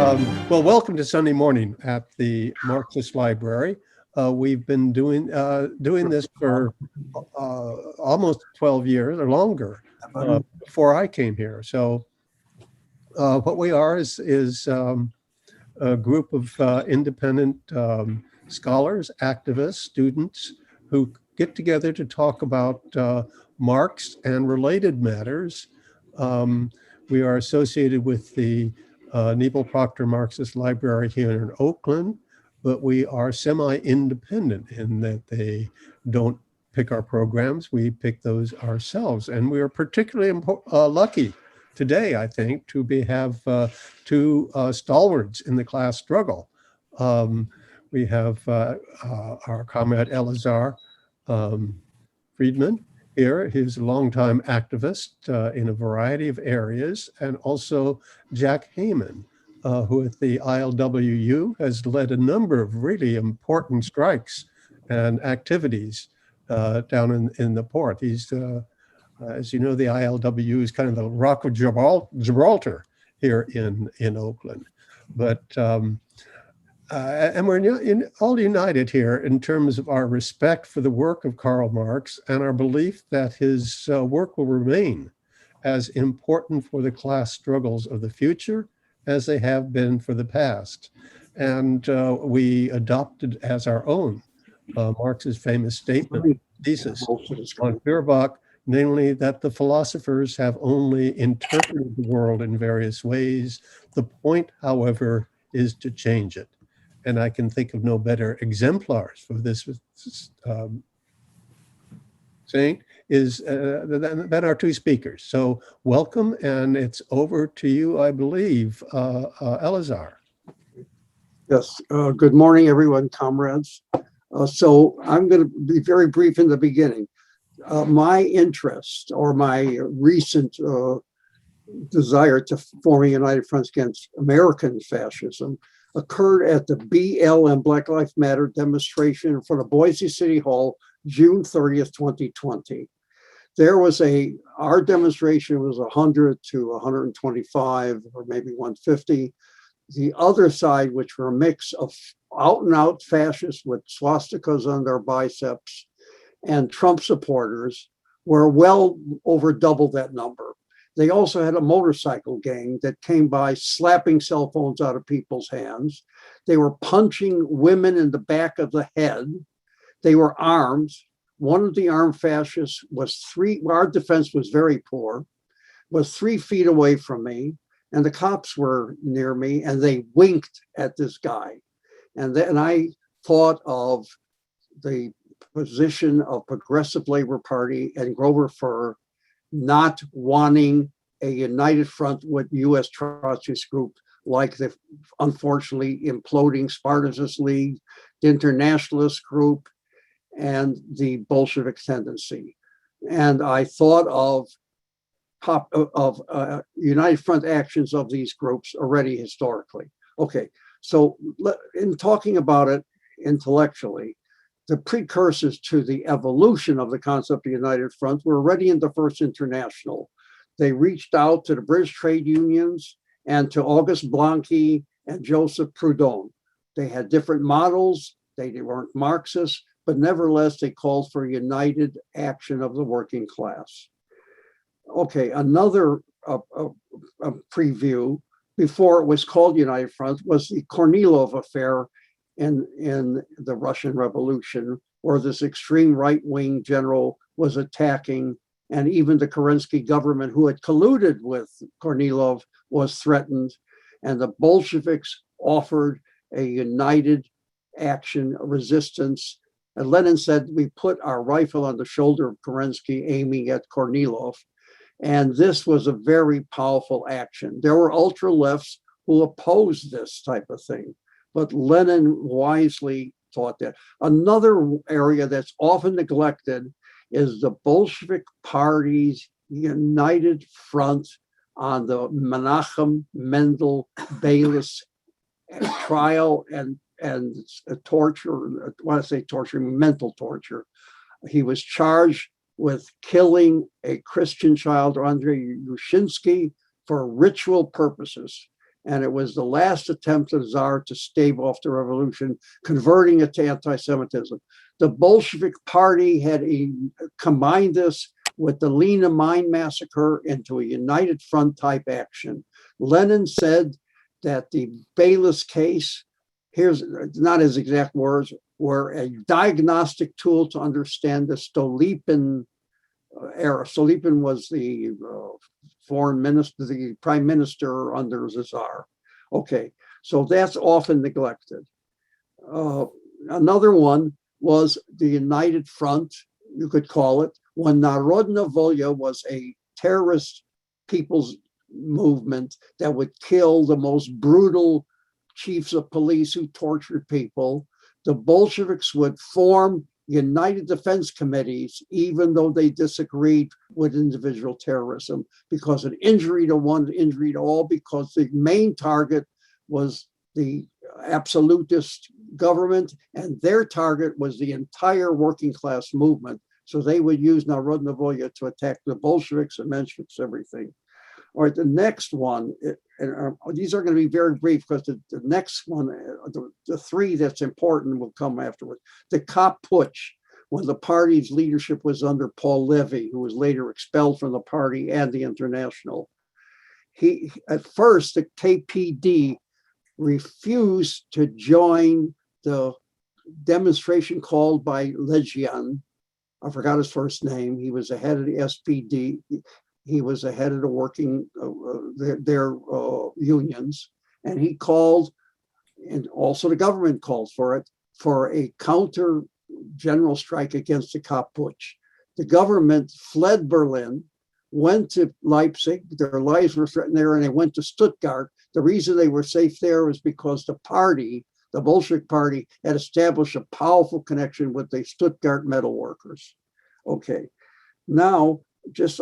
Well, welcome to Sunday morning at the Marxist Library. We've been doing this for almost 12 years or longer before I came here. So what we are is a group of independent scholars, activists, students who get together to talk about Marx and related matters. We are associated with the Nebel Proctor Marxist Library here in Oakland, but we are semi-independent in that they don't pick our programs, we pick those ourselves. And we are particularly lucky today, I think, to have two stalwarts in the class struggle. We have our comrade Elazar Friedman here. He's a longtime activist in a variety of areas, and also Jack Hyman, who at the ILWU has led a number of really important strikes and activities down in the port. He's, as you know, the ILWU is kind of the Rock of Gibraltar here in Oakland. But and we're all united here in terms of our respect for the work of Karl Marx and our belief that his work will remain as important for the class struggles of the future as they have been for the past. And we adopted as our own Marx's famous statement, thesis on Feuerbach, namely that the philosophers have only interpreted the world in various ways. The point, however, is to change it. And I can think of no better exemplars for this saying than our two speakers. So welcome, and it's over to you, I believe, Elazar. Yes, good morning, everyone, comrades. So I'm going to be very brief in the beginning. My interest, or my recent desire to form a united front against American fascism, occurred at the BLM Black Lives Matter demonstration in front of Boise City Hall, June 30th, 2020. There was our demonstration was 100 to 125 or maybe 150. The other side, which were a mix of out and out fascists with swastikas on their biceps and Trump supporters, were well over double that number. They also had a motorcycle gang that came by slapping cell phones out of people's hands. They were punching women in the back of the head. They were armed. One of the armed fascists was our defense was very poor, was 3 feet away from me, and the cops were near me, and they winked at this guy. And then I thought of the position of Progressive Labor Party and Grover Furr not wanting a united front with U.S. Trotskyist group like the unfortunately imploding Spartacist League, the Internationalist group, and the Bolshevik tendency. And I thought of united front actions of these groups already historically. Okay, so in talking about it intellectually, the precursors to the evolution of the concept of United Front were already in the First International. They reached out to the British trade unions and to Auguste Blanqui and Joseph Proudhon. They had different models, they weren't Marxist, but nevertheless, they called for united action of the working class. Okay, another preview before it was called United Front was the Kornilov affair in the Russian Revolution, where this extreme right-wing general was attacking, and even the Kerensky government, who had colluded with Kornilov, was threatened, and the Bolsheviks offered a united action resistance. And Lenin said, we put our rifle on the shoulder of Kerensky aiming at Kornilov. And this was a very powerful action. There were ultra-lefts who opposed this type of thing, but Lenin wisely taught that. Another area that's often neglected is the Bolshevik Party's united front on the Menachem Mendel Beilis trial and torture. I want to say torture, mental torture. He was charged with killing a Christian child, Andrei Yushinsky, for ritual purposes. and it was the last attempt of the Tsar to stave off the revolution, converting it to anti-Semitism. The Bolshevik Party had combined this with the Lena mine massacre into a united front type action. Lenin said that the Baylis case, here's not his exact words, were a diagnostic tool to understand the Stolypin era. Stolypin was the foreign minister, the prime minister under the Tsar. Okay, so that's often neglected. Another one was the United Front, you could call it, when Narodna Volya was a terrorist people's movement that would kill the most brutal chiefs of police who tortured people. The Bolsheviks would form united defense committees, even though they disagreed with individual terrorism, because an injury to one, injury to all, because the main target was the absolutist government, and their target was the entire working class movement. So they would use Narodna Volya to attack the Bolsheviks and Mensheviks, everything. All right, the next one, and these are going to be very brief because the next one, the three that's important will come afterwards. The Cop Putsch, when the party's leadership was under Paul Levy, who was later expelled from the party and the International. At first, the KPD refused to join the demonstration called by Legian. I forgot his first name. He was the head of the SPD. He was the head of the working, their unions. And he called, and also the government called for it, for a counter general strike against the Cop Putsch. The government fled Berlin, went to Leipzig. Their lives were threatened there, and they went to Stuttgart. The reason they were safe there was because the party, the Bolshevik Party, had established a powerful connection with the Stuttgart metal workers. Okay, now, this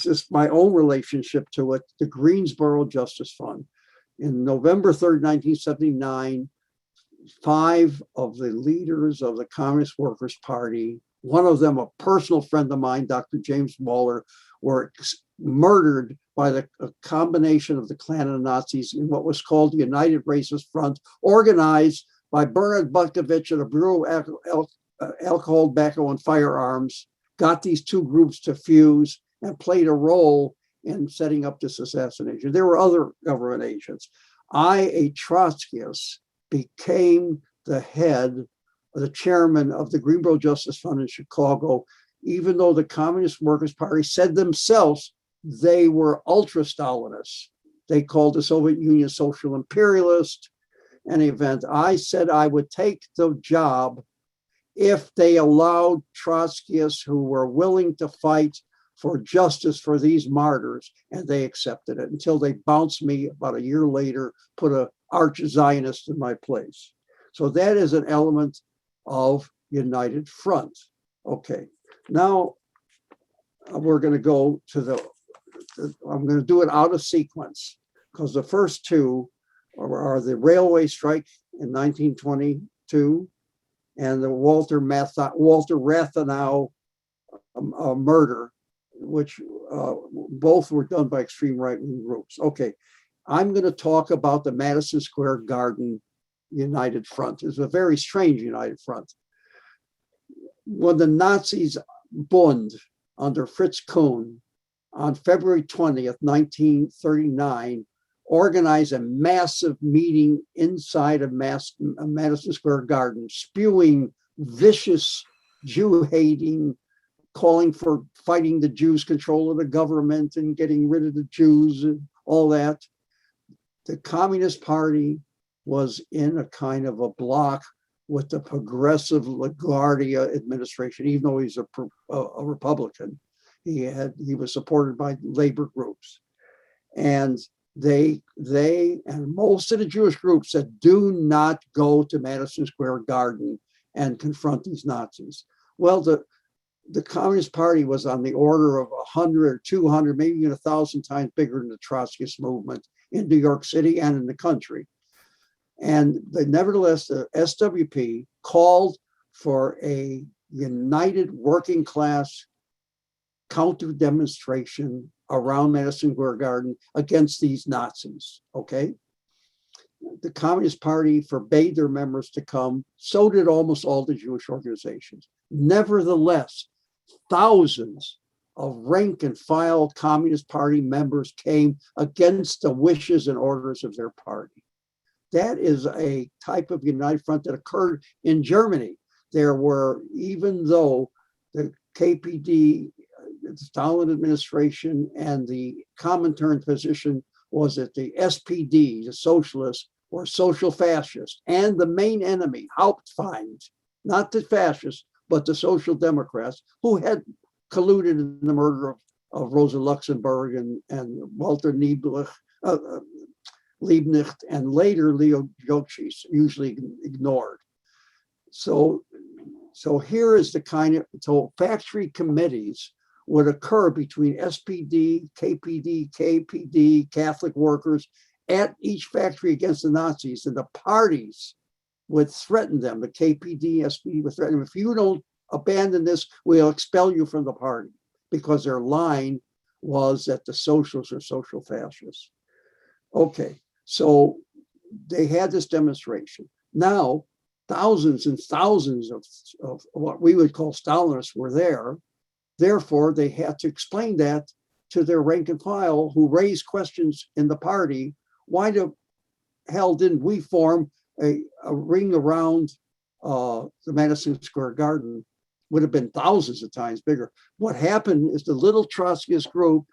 is my own relationship to it, the Greensboro Justice Fund. In November 3rd, 1979, 5 of the leaders of the Communist Workers' Party, one of them a personal friend of mine, Dr. James Waller, were murdered by a combination of the Klan and the Nazis in what was called the United Racist Front, organized by Bernard Butkovich of the Bureau of Alcohol, Tobacco, and Firearms, got these two groups to fuse and played a role in setting up this assassination. There were other government agents. A Trotskyist, became the chairman of the Greensboro Justice Fund in Chicago, even though the Communist Workers' Party said themselves they were ultra-Stalinists. They called the Soviet Union social imperialist. In any event, I said I would take the job if they allowed Trotskyists who were willing to fight for justice for these martyrs, and they accepted it until they bounced me about a year later, put an arch-Zionist in my place. So that is an element of United Front. Okay, now we're going to go to I'm going to do it out of sequence, because the first two are the railway strike in 1922 and the Walter Rathenau murder, which both were done by extreme right-wing groups. Okay, I'm going to talk about the Madison Square Garden United Front. It's a very strange United Front. When the Nazis Bund under Fritz Kuhn on February 20th, 1939, organized a massive meeting inside of Madison Square Garden, spewing vicious Jew-hating, calling for fighting the Jews, control of the government, and getting rid of the Jews, and all that. The Communist Party was in a kind of a block with the progressive LaGuardia administration, even though he's a Republican. He was supported by labor groups. And they and most of the Jewish groups said, do not go to Madison Square Garden and confront these Nazis. Well, the Communist Party was on the order of 100 or 200, maybe even 1,000 times bigger than the Trotskyist movement in New York City and in the country. And nevertheless, the SWP called for a united working class counter demonstration around Madison Square Garden against these Nazis, okay? The Communist Party forbade their members to come. So did almost all the Jewish organizations. Nevertheless, thousands of rank and file Communist Party members came against the wishes and orders of their party. That is a type of united front that occurred in Germany. There were, even though the KPD, the Stalin administration, and the Comintern position was that the SPD, the socialists, were social fascists, and the main enemy, Hauptfeind, not the fascists, but the social democrats, who had colluded in the murder of Rosa Luxemburg and Walter Liebknecht, and later Leo Jochis, usually ignored. So here is the kind of, so factory committees would occur between SPD, KPD, Catholic workers at each factory against the Nazis, and the parties would threaten them. The KPD, SPD would threaten them. If you don't abandon this, we'll expel you from the party, because their line was that the socialists are social fascists. Okay, so they had this demonstration. Now, thousands and thousands of what we would call Stalinists were there. Therefore, they had to explain that to their rank and file, who raised questions in the party. Why the hell didn't we form a ring around the Madison Square Garden? Would have been thousands of times bigger. What happened is the little Trotskyist group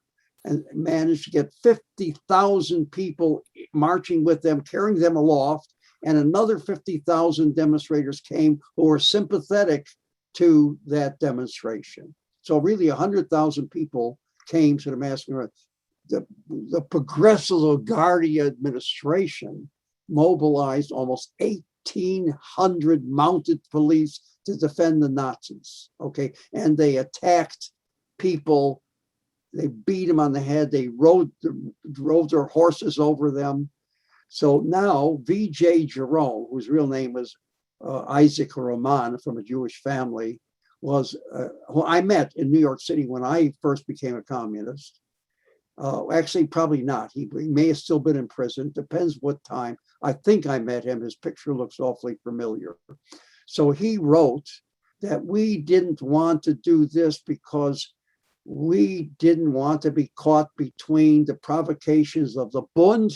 and managed to get 50,000 people marching with them, carrying them aloft, and another 50,000 demonstrators came who were sympathetic to that demonstration. So really 100,000 people came to the Madison. The Progressive LaGuardia administration mobilized almost 1,800 mounted police to defend the Nazis, okay? And they attacked people, they beat them on the head, they drove their horses over them. So now V.J. Jerome, whose real name was Isaac Roman, from a Jewish family, was who I met in New York City when I first became a communist. Actually, probably not. He may have still been in prison. Depends what time. I think I met him. His picture looks awfully familiar. So he wrote that we didn't want to do this because we didn't want to be caught between the provocations of the Bund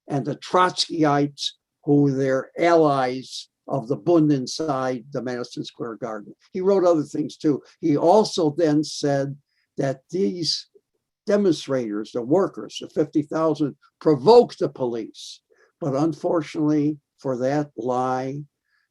and the Trotskyites, who were their allies of the Bund inside the Madison Square Garden. He wrote other things too. He also then said that these demonstrators, the workers, the 50,000, provoked the police. But unfortunately for that lie,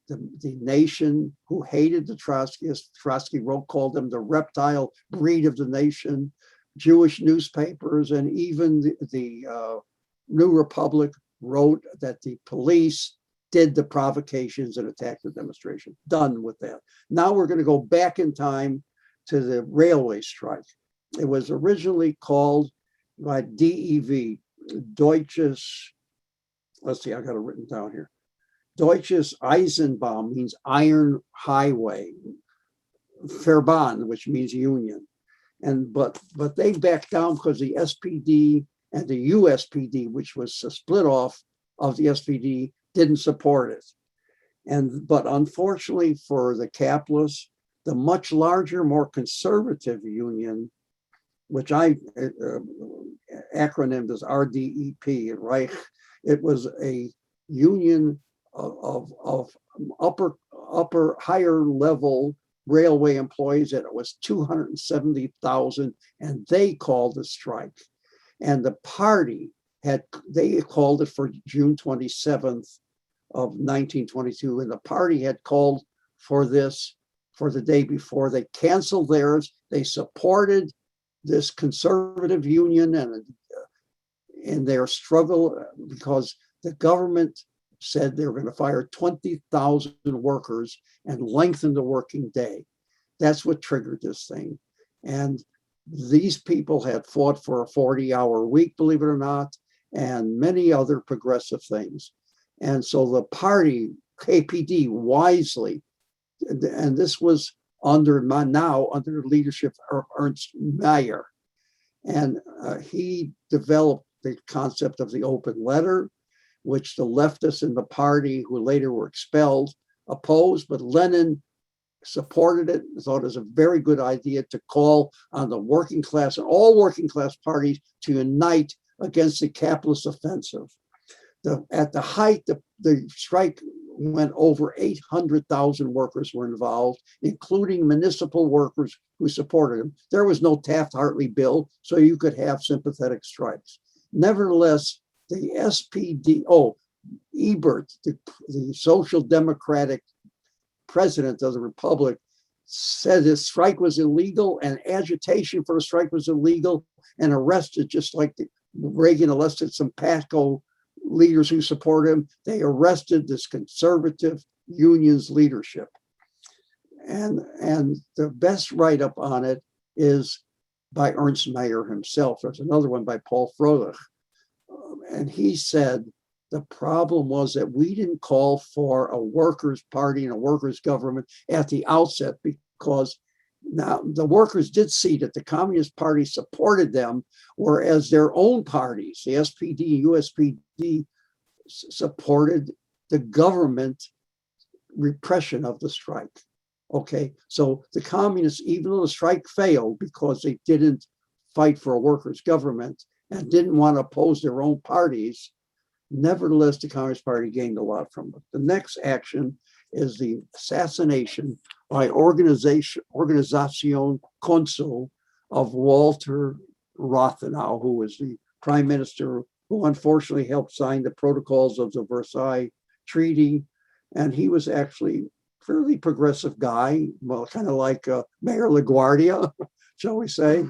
the nation who hated the Trotskyists, Trotsky called them the reptile breed of the nation, Jewish newspapers, and even the New Republic wrote that the police did the provocations and attacked the demonstration. Done with that. Now we're going to go back in time to the railway strike. It was originally called by DEV, Deutsches, let's see, I got it written down here. Deutsches Eisenbahn means iron highway. Verband, which means union. And but they backed down because the SPD and the USPD, which was a split off of the SPD, didn't support it. But unfortunately for the capitalists, the much larger, more conservative union, which I acronymed as RDEP, Reich, it was a union of higher level railway employees, and it was 270,000, and they called the strike. And the party they called it for June 27th of 1922, and the party had called for this for the day before. They canceled theirs. They supported this conservative union and in their struggle, because the government said they were going to fire 20,000 workers and lengthen the working day. That's what triggered this thing. And these people had fought for a 40-hour week, believe it or not, and many other progressive things. And so the party, KPD, wisely, and this was under the leadership of Ernst Meyer. And he developed the concept of the open letter, which the leftists in the party, who later were expelled, opposed, but Lenin supported it, thought it was a very good idea to call on the working class and all working class parties to unite against the capitalist offensive. At the height, the strike went over 800,000 workers were involved, including municipal workers who supported him. There was no Taft-Hartley bill, so you could have sympathetic strikes. Nevertheless, the SPD, Ebert, the Social Democratic president of the Republic, said the strike was illegal and agitation for a strike was illegal, and arrested, just like Reagan arrested some PATCO leaders who supported him. They arrested this conservative union's leadership. And the best write-up on it is by Ernst Meyer himself. There's another one by Paul Froelich. And he said, the problem was that we didn't call for a workers' party and a workers' government at the outset, because now the workers did see that the Communist Party supported them, whereas their own parties, the SPD, USPD, supported the government repression of the strike. Okay, so the communists, even though the strike failed because they didn't fight for a workers' government and didn't want to oppose their own parties, nevertheless, the Communist Party gained a lot from it. The next action is the assassination by Organisation Konsul of Walter Rathenau, who was the prime minister who unfortunately helped sign the protocols of the Versailles Treaty. And he was actually a fairly progressive guy, well, kind of like Mayor LaGuardia, shall we say.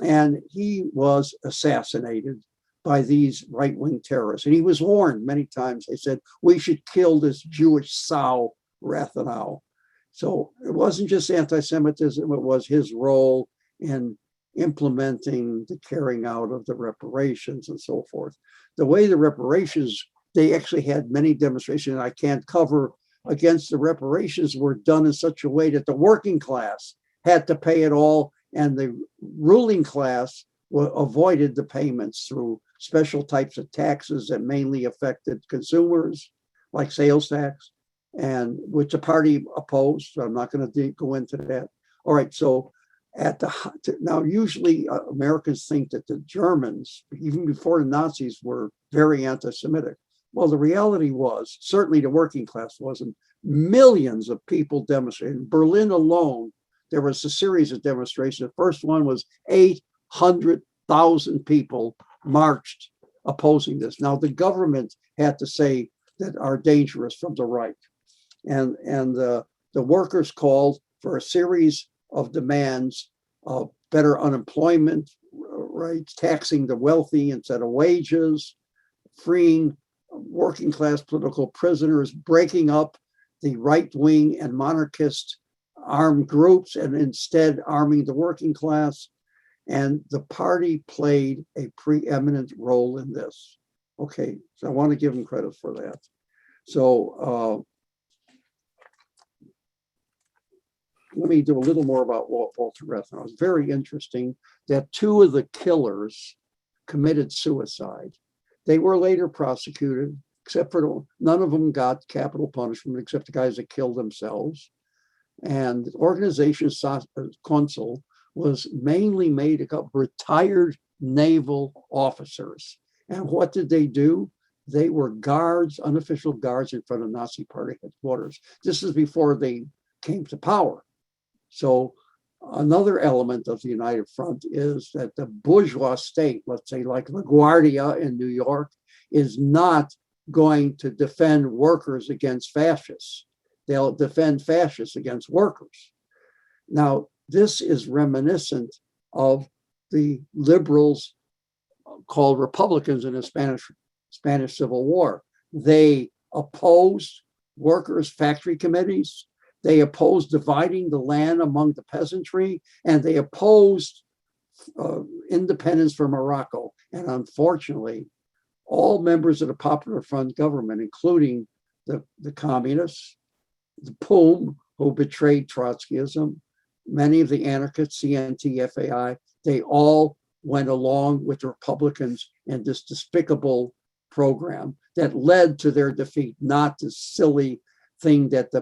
And he was assassinated by these right-wing terrorists. And he was warned many times. They said, we should kill this Jewish sow, Rathenau. So it wasn't just anti-Semitism, it was his role in implementing the carrying out of the reparations and so forth. The way the reparations, they actually had many demonstrations I can't cover against the reparations, were done in such a way that the working class had to pay it all, and the ruling class avoided the payments through special types of taxes that mainly affected consumers, like sales tax, and which the party opposed. So I'm not going to go into that. All right, so now usually Americans think that the Germans, even before the Nazis, were very anti-Semitic. Well, the reality was, certainly the working class wasn't. Millions of people demonstrated. In Berlin alone, there was a series of demonstrations. The first one was 800,000 people marched opposing this. Now, the government had to say that are dangerous from the right. And the workers called for a series of demands of better unemployment rates, taxing the wealthy instead of wages, freeing working class political prisoners, breaking up the right-wing and monarchist armed groups and instead arming the working class. And the party played a preeminent role in this. Okay, so I want to give them credit for that. So let me do a little more about Walter Rathenau. It was very interesting that two of the killers committed suicide. They were later prosecuted, except for none of them got capital punishment, except the guys that killed themselves. And the organization Konsul was mainly made up of retired naval officers. And what did they do? They were guards, unofficial guards in front of Nazi Party headquarters. This is before they came to power. So another element of the United Front is that the bourgeois state, let's say like LaGuardia in New York, is not going to defend workers against fascists. They'll defend fascists against workers. Now, this is reminiscent of the liberals called Republicans in the Spanish Civil War. They opposed workers' factory committees. They opposed dividing the land among the peasantry, and they opposed independence for Morocco. And unfortunately, all members of the Popular Front government, including the communists, the POUM, who betrayed Trotskyism, many of the anarchists, CNT, FAI, they all went along with the Republicans in this despicable program that led to their defeat, not the silly thing that the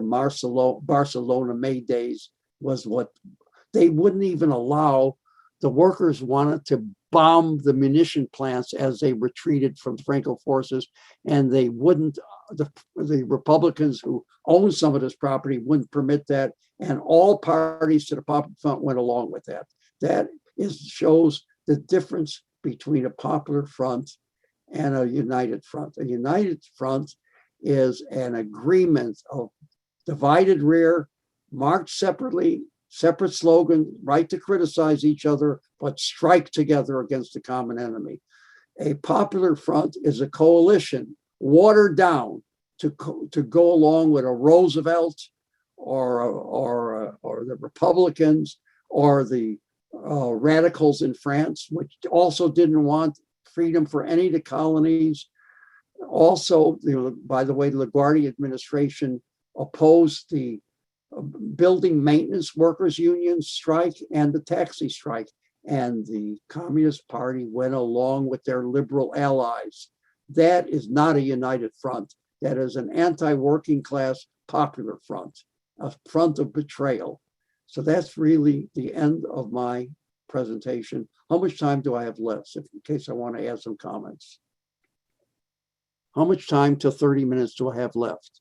Barcelona May days was. What they wouldn't even allow. The workers wanted to bomb the munition plants as they retreated from Franco forces, and they wouldn't, the Republicans who owned some of this property wouldn't permit that, and all parties to the Popular Front went along with that. That shows the difference between a Popular Front and a united front. A united front is an agreement of divided rear, march separately, separate slogan, right to criticize each other, but strike together against a common enemy. A Popular Front is a coalition watered down to go along with a Roosevelt or the Republicans or the radicals in France, which also didn't want freedom for any of the colonies. Also, by the way, the LaGuardia administration opposed the building maintenance workers union strike and the taxi strike, and the Communist Party went along with their liberal allies. That is not a united front. That is an anti-working class Popular Front, a front of betrayal. So that's really the end of my presentation. How much time do I have left, in case I want to add some comments? How much time till 30 minutes do I have left?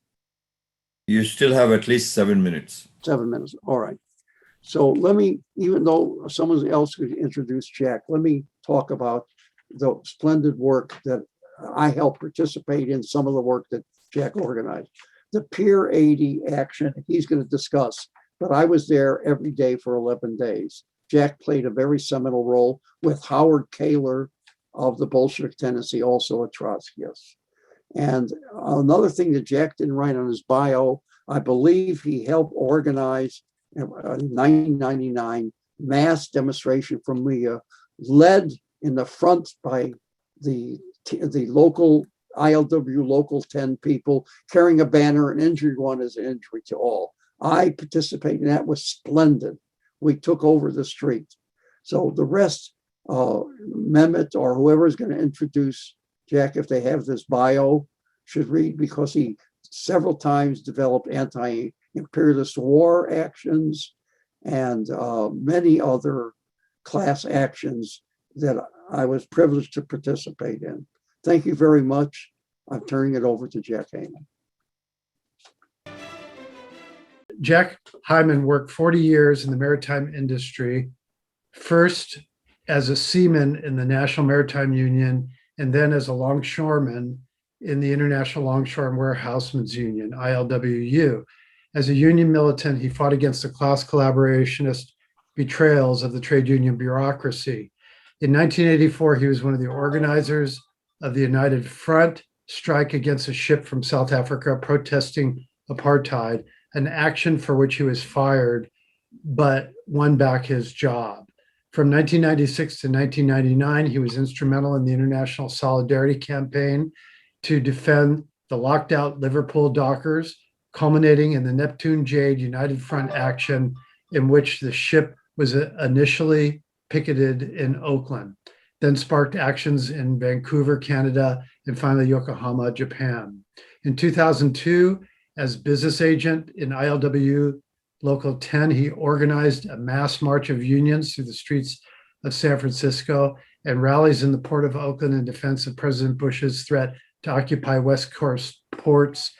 You still have at least 7 minutes. 7 minutes, all right. So let me, even though someone else could introduce Jack, let me talk about the splendid work that I helped participate in, some of the work that Jack organized. The Pier 80 action, he's going to discuss, but I was there every day for 11 days. Jack played a very seminal role with Howard Keylor of the Bolshevik tendency, also a Trotskyist. And another thing that Jack didn't write on his bio, I believe he helped organize in 1999 mass demonstration from Mia, led in the front by the local ILW local 10 people carrying a banner, an injured one is an injury to all. I participated in that, was splendid. We took over the street. So the rest, Mehmet or whoever is going to introduce Jack, if they have this bio, should read, because he several times developed anti-imperialist war actions and many other class actions that I was privileged to participate in. Thank you very much. I'm turning it over to Jack Hyman. Jack Hyman worked 40 years in the maritime industry, first as a seaman in the National Maritime Union, and then as a longshoreman in the International Longshore and Warehousemen's Union, ILWU. As a union militant, he fought against the class collaborationist betrayals of the trade union bureaucracy. In 1984, he was one of the organizers of the United Front strike against a ship from South Africa protesting apartheid, an action for which he was fired, but won back his job. From 1996 to 1999, he was instrumental in the International Solidarity Campaign to defend the locked out Liverpool dockers, culminating in the Neptune Jade United Front action, in which the ship was initially picketed in Oakland, then sparked actions in Vancouver, Canada, and finally Yokohama, Japan. In 2002, as business agent in ILW Local 10, he organized a mass march of unions through the streets of San Francisco and rallies in the port of Oakland in defense of President Bush's threat to occupy West Coast ports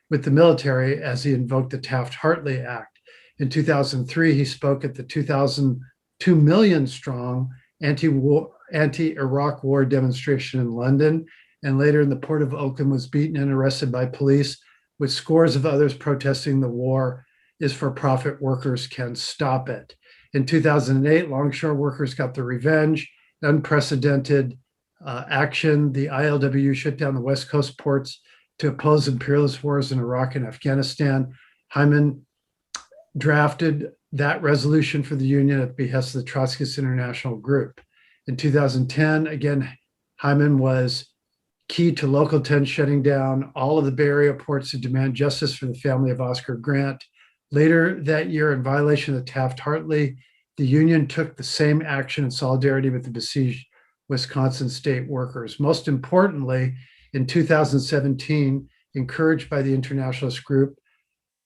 with the military as he invoked the Taft-Hartley Act. In 2003, he spoke at the 2002 million strong anti-Iraq war demonstration in London, and later in the port of Oakland was beaten and arrested by police, with scores of others protesting the war is for profit, workers can stop it. In 2008, Longshore workers got their revenge, unprecedented action. The ILWU shut down the West Coast ports to oppose imperialist wars in Iraq and Afghanistan. Hyman drafted that resolution for the union at the behest of the Trotskyist International Group. In 2010, again, Hyman was key to Local 10 shutting down all of the Bay Area ports to demand justice for the family of Oscar Grant. Later that year, in violation of the Taft-Hartley, the union took the same action in solidarity with the besieged Wisconsin state workers. Most importantly, in 2017, encouraged by the internationalist group,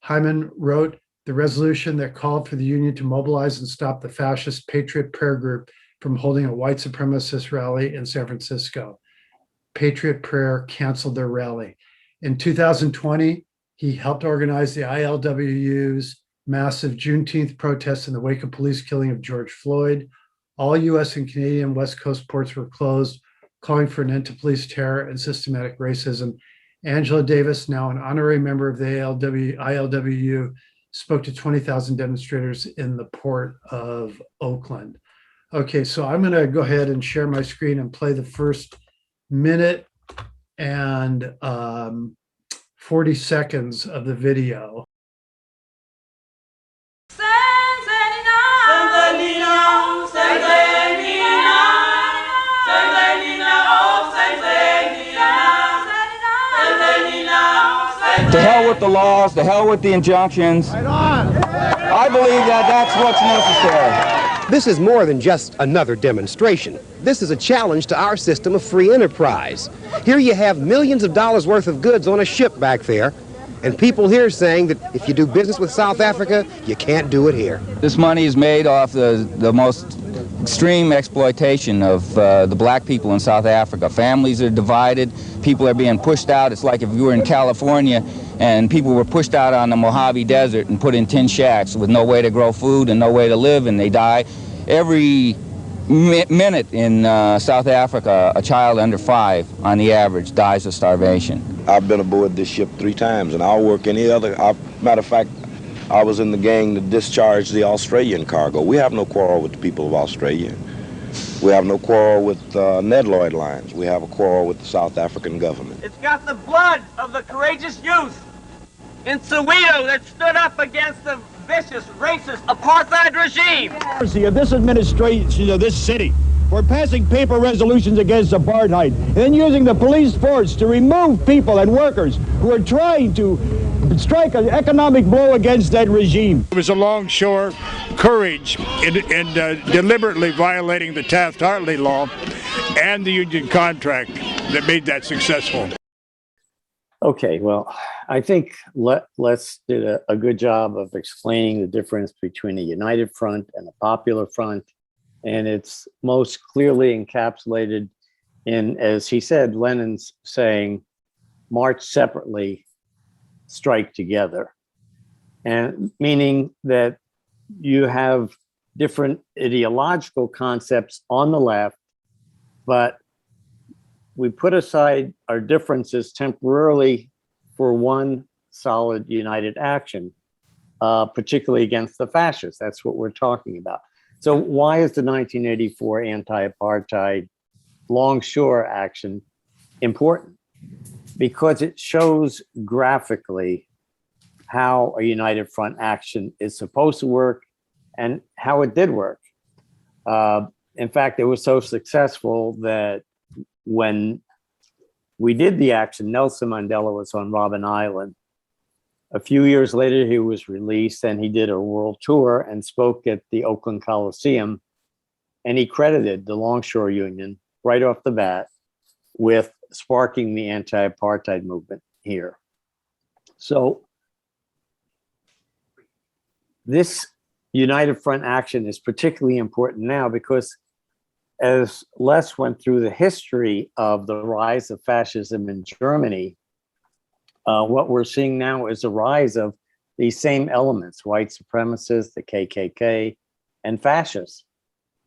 Hyman wrote the resolution that called for the union to mobilize and stop the fascist Patriot Prayer Group from holding a white supremacist rally in San Francisco. Patriot Prayer canceled their rally. In 2020, he helped organize the ILWU's massive Juneteenth protests in the wake of police killing of George Floyd. All US and Canadian West Coast ports were closed, calling for an end to police terror and systematic racism. Angela Davis, now an honorary member of the ILWU, spoke to 20,000 demonstrators in the port of Oakland. Okay, so I'm going to go ahead and share my screen and play the first minute and 40 seconds of the video. To hell with the laws, to hell with the injunctions. I believe that that's what's necessary. This is more than just another demonstration. This is a challenge to our system of free enterprise. Here you have millions of dollars worth of goods on a ship back there, and people here saying that if you do business with South Africa, you can't do it here. This money is made off the most extreme exploitation of the black people in South Africa. Families are divided, people are being pushed out. It's like if you were in California and people were pushed out on the Mojave Desert and put in tin shacks with no way to grow food and no way to live, and they die. Every minute in South Africa, a child under 5 on the average dies of starvation. I've been aboard this ship 3 times, and I'll work any other. Matter of fact, I was in the gang that discharged the Australian cargo. We have no quarrel with the people of Australia. We have no quarrel with Ned Lloyd Lines. We have a quarrel with the South African government. It's got the blood of the courageous youth in Soweto that stood up against the vicious, racist apartheid regime. Of this administration of this city for passing paper resolutions against apartheid and then using the police force to remove people and workers who are trying to strike an economic blow against that regime. It was a Longshore courage in deliberately violating the Taft-Hartley law and the union contract that made that successful. Okay, well, I think Les did a good job of explaining the difference between a united front and a popular front. And it's most clearly encapsulated in, as he said, Lenin's saying, march separately, strike together. And meaning that you have different ideological concepts on the left, but we put aside our differences temporarily for one solid united action, particularly against the fascists. That's what we're talking about. So why is the 1984 anti-apartheid Longshore action important? Because it shows graphically how a united front action is supposed to work and how it did work. In fact, it was so successful that when we did the action, Nelson Mandela was on Robben Island. A few years later, he was released and he did a world tour and spoke at the Oakland Coliseum. And he credited the Longshore Union right off the bat with sparking the anti-apartheid movement here. So this united front action is particularly important now because as Les went through the history of the rise of fascism in Germany, what we're seeing now is a rise of these same elements, white supremacists, the KKK, and fascists.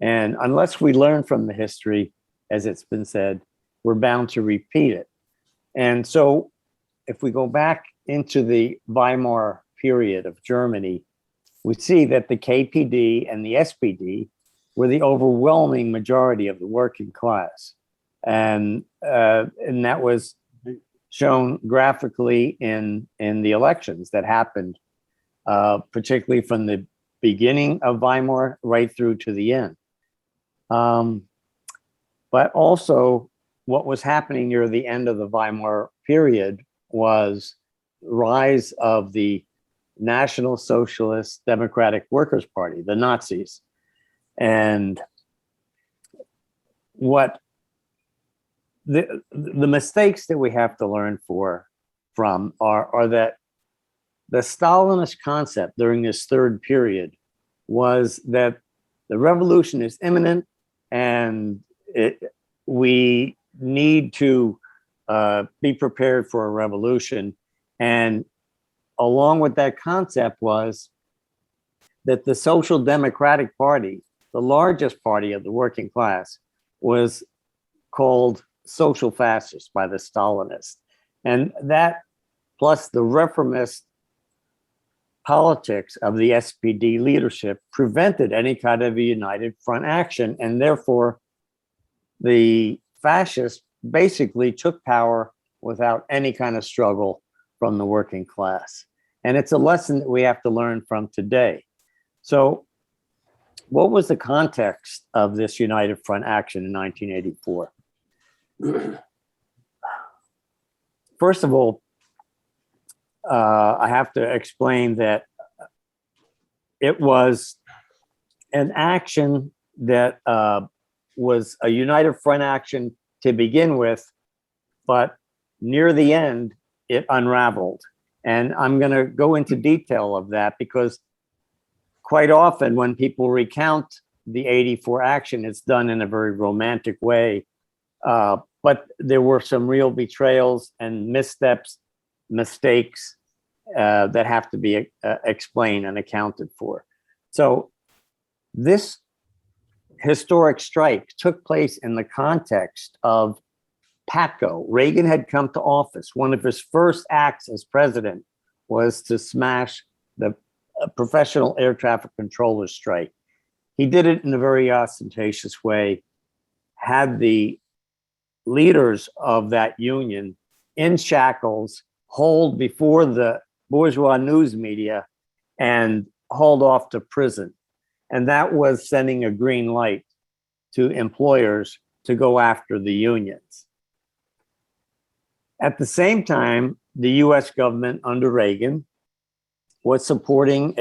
And unless we learn from the history, as it's been said, we're bound to repeat it. And so if we go back into the Weimar period of Germany, we see that the KPD and the SPD were the overwhelming majority of the working class. And that was shown graphically in the elections that happened, particularly from the beginning of Weimar right through to the end. But also what was happening near the end of the Weimar period was rise of the National Socialist Democratic Workers' Party, the Nazis. And what the mistakes that we have to learn from are that the Stalinist concept during this third period was that the revolution is imminent and we need to be prepared for a revolution. And along with that concept was that the Social Democratic Party, the largest party of the working class, was called social fascist by the Stalinists. And that, plus the reformist politics of the SPD leadership, prevented any kind of a united front action. And therefore, the fascists basically took power without any kind of struggle from the working class. And it's a lesson that we have to learn from today. So what was the context of this united front action in 1984? First of all, I have to explain that it was an action that was a united front action to begin with, but near the end, it unraveled. And I'm going to go into detail of that because quite often when people recount the 84 action, it's done in a very romantic way. But there were some real betrayals and missteps, mistakes that have to be explained and accounted for. So this historic strike took place in the context of PATCO. Reagan had come to office. One of his first acts as president was to smash the professional air traffic controllers strike. He did it in a very ostentatious way, had the leaders of that union in shackles, hauled before the bourgeois news media and hauled off to prison. And that was sending a green light to employers to go after the unions. At the same time, the US government under Reagan was supporting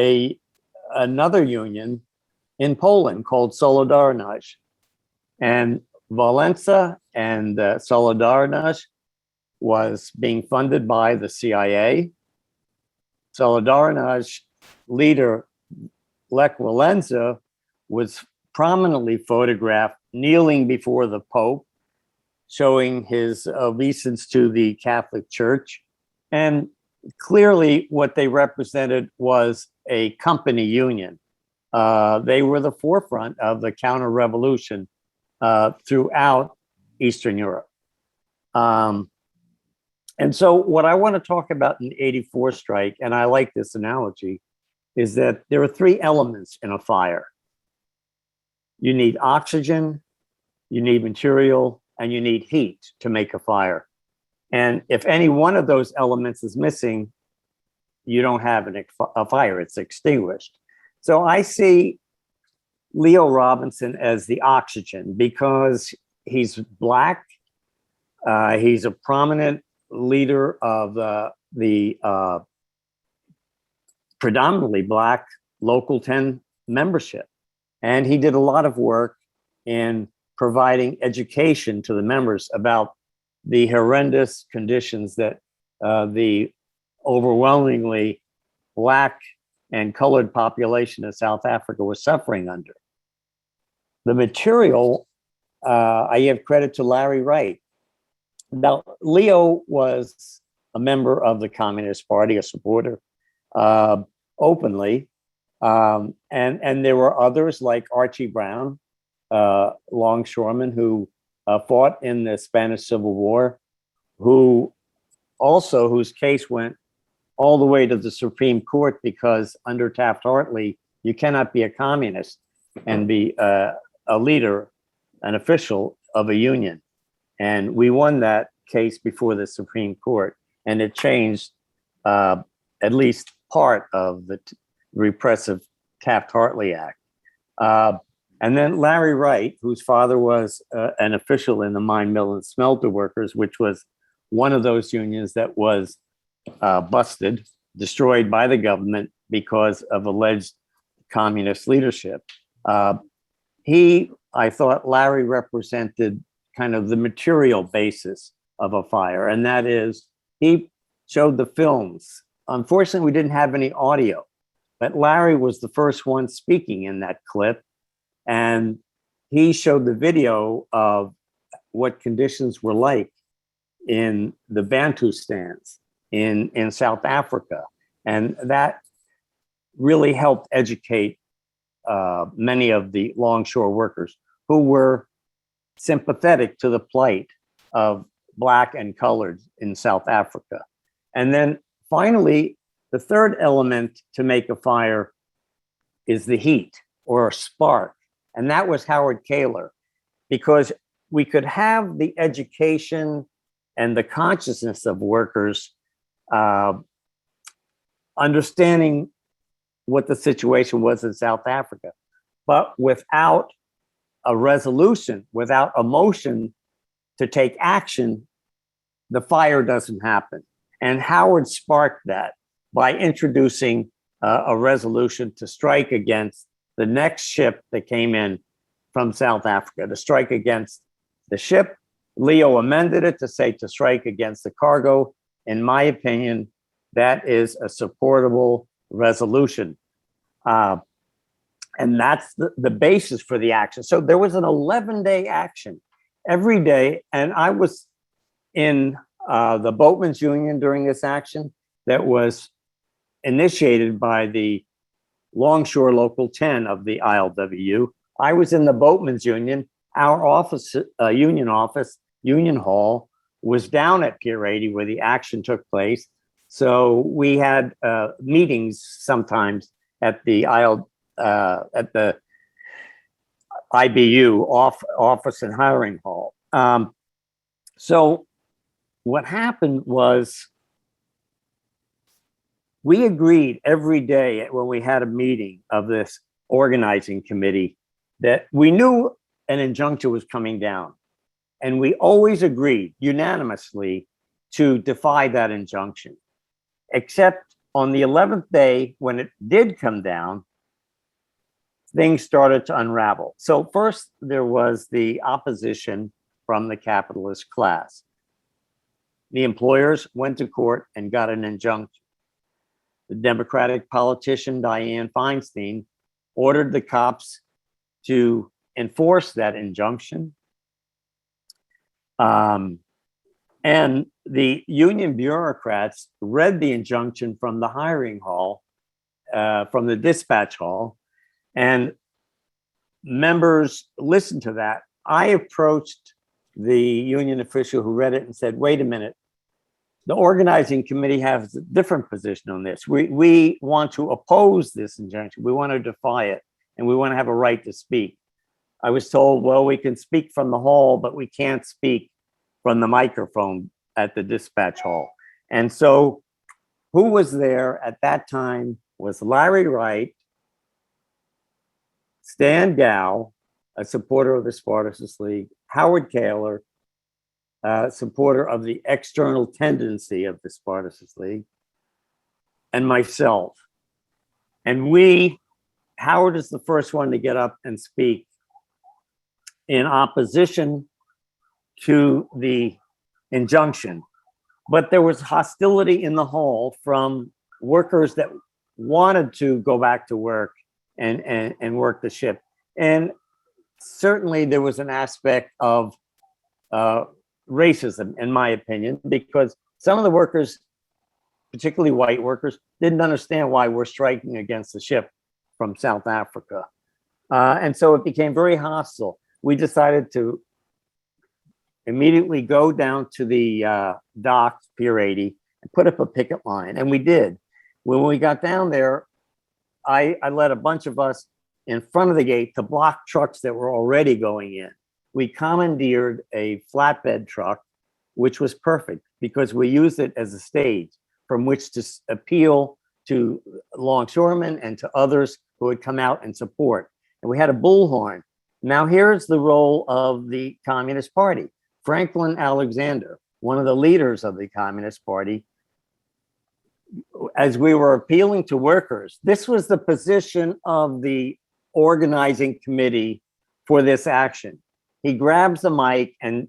another union in Poland called Solidarność. And Walensa and Solidarność was being funded by the CIA. Solidarność leader Lech Walensa was prominently photographed kneeling before the Pope, showing his allegiance to the Catholic Church. And clearly what they represented was a company union. They were the forefront of the counter-revolution throughout Eastern Europe. And so what I want to talk about in the 84 strike, and I like this analogy, is that there are three elements in a fire. You need oxygen, you need material, and you need heat to make a fire. And if any one of those elements is missing, you don't have a fire, it's extinguished. So I see Leo Robinson as the oxygen because he's Black. He's a prominent leader of the predominantly Black Local 10 membership. And he did a lot of work in providing education to the members about the horrendous conditions that the overwhelmingly Black and colored population of South Africa was suffering under. The material, I give credit to Larry Wright. Now, Leo was a member of the Communist Party, a supporter openly. And there were others like Archie Brown, longshoreman who fought in the Spanish Civil War, whose case went all the way to the Supreme Court because under Taft-Hartley, you cannot be a communist and be a leader, an official of a union. And we won that case before the Supreme Court, and it changed at least part of the repressive Taft-Hartley Act. And then Larry Wright, whose father was an official in the mine, mill, and smelter workers, which was one of those unions that was busted, destroyed by the government because of alleged communist leadership. I thought Larry represented kind of the material basis of a fire, and that is he showed the films. Unfortunately, we didn't have any audio, but Larry was the first one speaking in that clip, and he showed the video of what conditions were like in the Bantustans in South Africa. And that really helped educate many of the longshore workers who were sympathetic to the plight of Black and colored in South Africa. And then finally, the third element to make a fire is the heat or a spark. And that was Howard Keylor, because we could have the education and the consciousness of workers understanding what the situation was in South Africa, but without a resolution, without a motion to take action, the fire doesn't happen. And Howard sparked that by introducing a resolution to strike against the next ship that came in from South Africa, to strike against the ship. Leo amended it to say to strike against the cargo. In my opinion, that is a supportable resolution. And that's the basis for the action. So there was an 11-day action every day. And I was in the Boatmen's Union during this action that was initiated by the Longshore Local 10 of the ILWU. I was in the Boatmen's Union. Our office, union hall, was down at Pier 80 where the action took place. So we had meetings sometimes at the IBU office and hiring hall. So what happened was we agreed every day when we had a meeting of this organizing committee that we knew an injunction was coming down. And we always agreed unanimously to defy that injunction, except on the 11th day, when it did come down, things started to unravel. So first there was the opposition from the capitalist class. The employers went to court and got an injunction. The Democratic politician Dianne Feinstein ordered the cops to enforce that injunction. And the union bureaucrats read the injunction from the hiring hall, from the dispatch hall, and members listened to that. I approached the union official who read it and said, wait a minute, the organizing committee has a different position on this. We want to oppose this injunction. We want to defy it, and we want to have a right to speak. I was told, well, we can speak from the hall, but we can't speak from the microphone at the dispatch hall. And so who was there at that time was Larry Wright, Stan Gow, a supporter of the Spartacist League, Howard Keylor, supporter of the external tendency of the Spartacist League, and myself. And Howard is the first one to get up and speak in opposition to the injunction. But there was hostility in the hall from workers that wanted to go back to work and work the ship. And certainly there was an aspect of racism, in my opinion, because some of the workers, particularly white workers, didn't understand why we're striking against the ship from South Africa. And so it became very hostile. We decided to immediately go down to the docks, Pier 80, and put up a picket line, and we did. When we got down there, I led a bunch of us in front of the gate to block trucks that were already going in. We commandeered a flatbed truck, which was perfect because we used it as a stage from which to appeal to longshoremen and to others who would come out and support. And we had a bullhorn. Now here's the role of the Communist Party. Franklin Alexander, one of the leaders of the Communist Party, as we were appealing to workers, this was the position of the organizing committee for this action. He grabs the mic and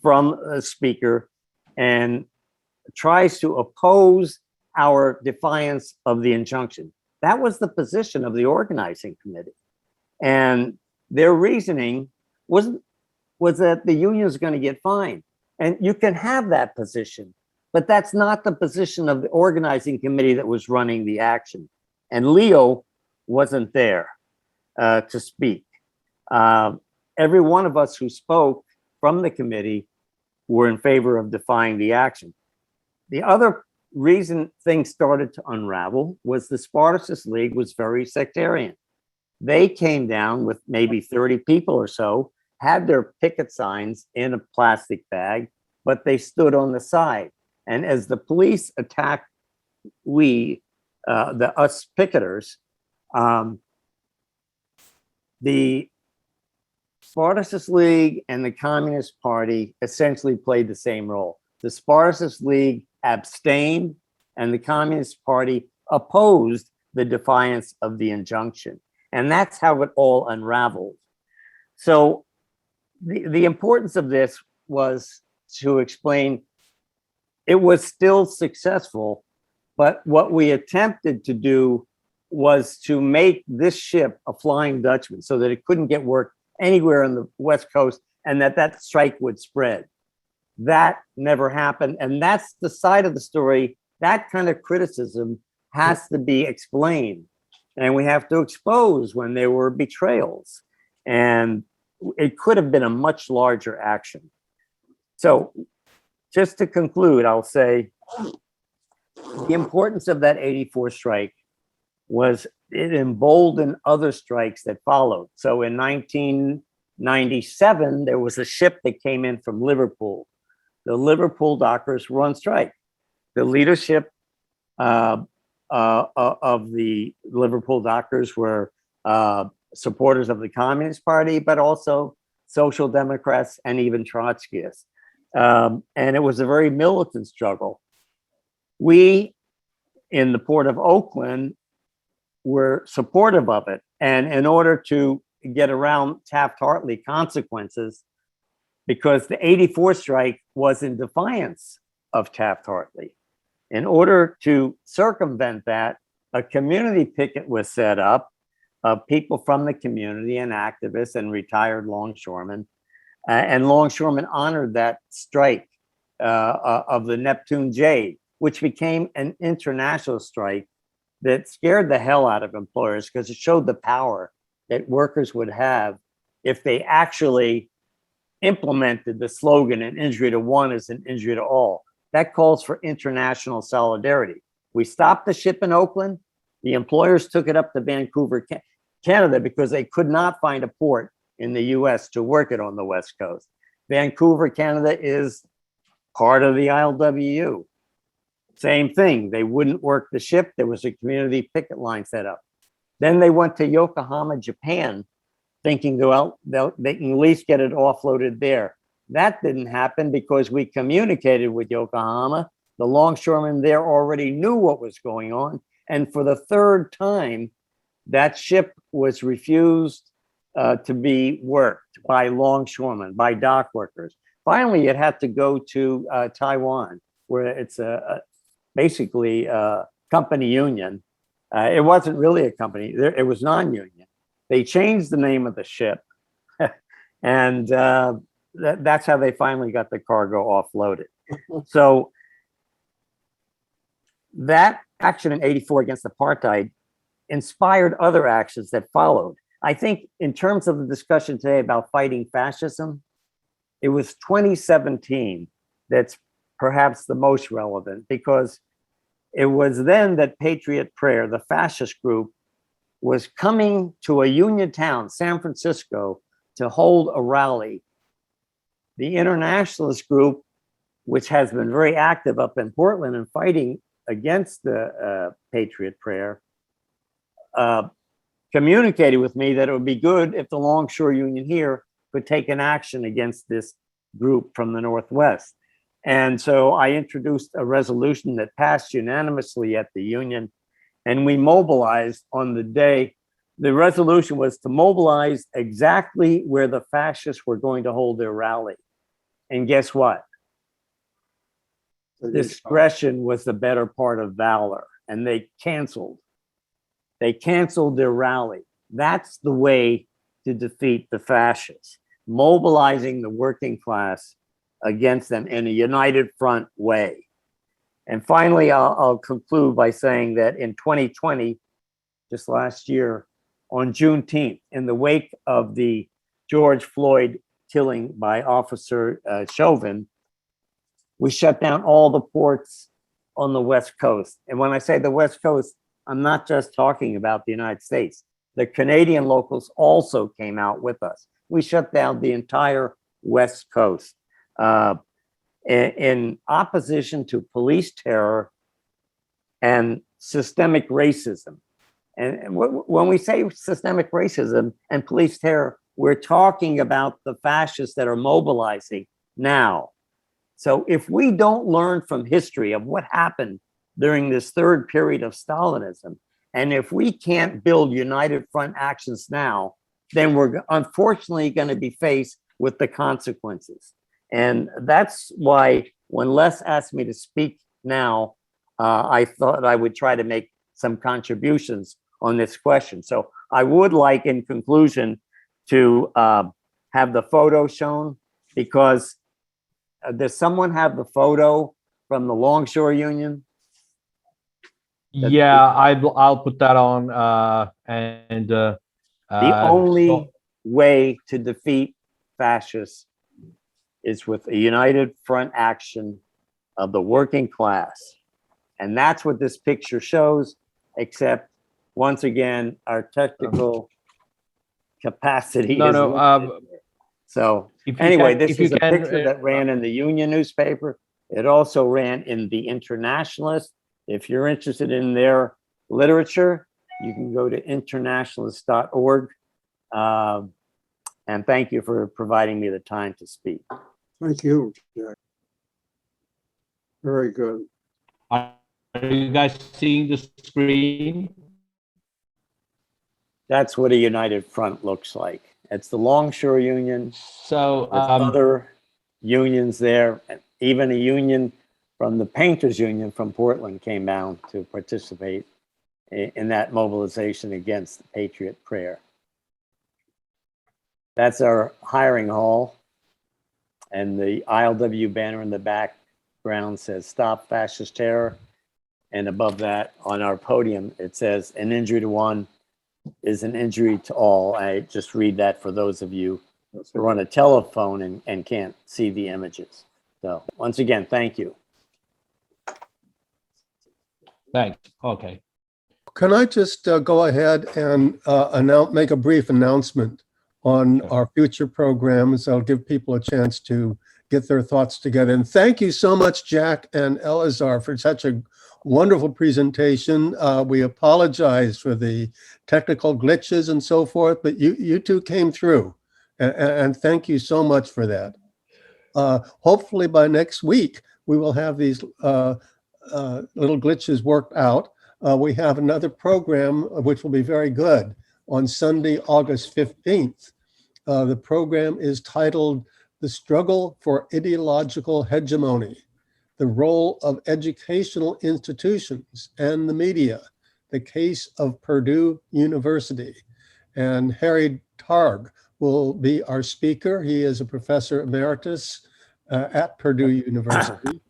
from a speaker and tries to oppose our defiance of the injunction. That was the position of the organizing committee. And their reasoning was that the union is going to get fined. And you can have that position, but that's not the position of the organizing committee that was running the action. And Leo wasn't there to speak. Every one of us who spoke from the committee were in favor of defying the action. The other reason things started to unravel was the Spartacist League was very sectarian. They came down with maybe 30 people or so, had their picket signs in a plastic bag, but they stood on the side. And as the police attacked us picketers, the Spartacist League and the Communist Party essentially played the same role. The Spartacist League abstained and the Communist Party opposed the defiance of the injunction. And that's how it all unraveled. So the importance of this was to explain it was still successful, but what we attempted to do was to make this ship a Flying Dutchman so that it couldn't get work anywhere on the West Coast and that strike would spread. That never happened. And that's the side of the story. That kind of criticism has to be explained. And we have to expose when there were betrayals. And it could have been a much larger action. So just to conclude, I'll say the importance of that 84 strike was it emboldened other strikes that followed. So in 1997, there was a ship that came in from Liverpool. The Liverpool dockers were on strike. The leadership of the Liverpool dockers were supporters of the Communist Party, but also Social Democrats and even Trotskyists. And it was a very militant struggle. We, in the Port of Oakland, were supportive of it. And in order to get around Taft-Hartley consequences, because the 84 strike was in defiance of Taft-Hartley. In order to circumvent that, a community picket was set up of people from the community and activists and retired longshoremen. And longshoremen honored that strike of the Neptune Jade, which became an international strike that scared the hell out of employers because it showed the power that workers would have if they actually implemented the slogan, an injury to one is an injury to all. That calls for international solidarity. We stopped the ship in Oakland. The employers took it up to Vancouver, Canada, because they could not find a port in the US to work it on the West Coast. Vancouver, Canada is part of the ILWU. Same thing, they wouldn't work the ship. There was a community picket line set up. Then they went to Yokohama, Japan, thinking, well, they can at least get it offloaded there. That didn't happen because we communicated with Yokohama. The longshoremen there already knew what was going on. And for the third time, that ship was refused to be worked by longshoremen, by dock workers. Finally, it had to go to Taiwan, where it's basically a company union. It wasn't really a company, it was non-union. They changed the name of the ship, and that's how they finally got the cargo offloaded. So that action in '84 against apartheid inspired other actions that followed. I think in terms of the discussion today about fighting fascism, it was 2017 that's perhaps the most relevant, because it was then that Patriot Prayer, the fascist group, was coming to a union town, San Francisco, to hold a rally. The internationalist group, which has been very active up in Portland and fighting against the Patriot Prayer, communicated with me that it would be good if the Longshore Union here could take an action against this group from the Northwest. And so I introduced a resolution that passed unanimously at the union, and we mobilized on the day the resolution was to mobilize exactly where the fascists were going to hold their rally. And guess what? Discretion was the better part of valor, and they canceled their rally. That's the way to defeat the fascists, mobilizing the working class against them in a united front way. And finally, I'll conclude by saying that in 2020, just last year, on Juneteenth, in the wake of the George Floyd killing by Officer Chauvin, we shut down all the ports on the West Coast. And when I say the West Coast, I'm not just talking about the United States. The Canadian locals also came out with us. We shut down the entire West Coast in opposition to police terror and systemic racism. And when we say systemic racism and police terror, we're talking about the fascists that are mobilizing now. So if we don't learn from history of what happened during this third period of Stalinism, and if we can't build united front actions now, then we're unfortunately going to be faced with the consequences. And that's why when Les asked me to speak now, I thought I would try to make some contributions on this question. So I would like, in conclusion, to have the photo shown, because does someone have the photo from the Longshore Union? Yeah, I'll put that on. The only way to defeat fascists is with a united front action of the working class. And that's what this picture shows, except once again, our technical capacity is limited. So anyway, this is a picture that ran in the Union newspaper. It also ran in the Internationalist. If you're interested in their literature, you can go to internationalist.org. And thank you for providing me the time to speak. Thank you, Jack. Very good. Are you guys seeing the screen? That's what a united front looks like. It's the Longshore Union. So there's other unions there, and even a union from the Painters Union from Portland came down to participate in that mobilization against the Patriot Prayer. That's our hiring hall. And the ILW banner in the background says, "Stop Fascist Terror." And above that, on our podium, it says, "An injury to one is an injury to all." I just read that for those of you who are on a telephone and can't see the images. So once again, thank you. Thanks. Okay. Can I just go ahead and make a brief announcement on our future programs? I'll give people a chance to get their thoughts together. And thank you so much, Jack and Elazar, for such a wonderful presentation. We apologize for the technical glitches and so forth, but you two came through. And thank you so much for that. Hopefully by next week, we will have these little glitches worked out. We have another program which will be very good on Sunday, August 15th. The program is titled "The Struggle for Ideological Hegemony: The Role of Educational Institutions and the Media, the Case of Purdue University." And Harry Targ will be our speaker. He is a professor emeritus at Purdue University.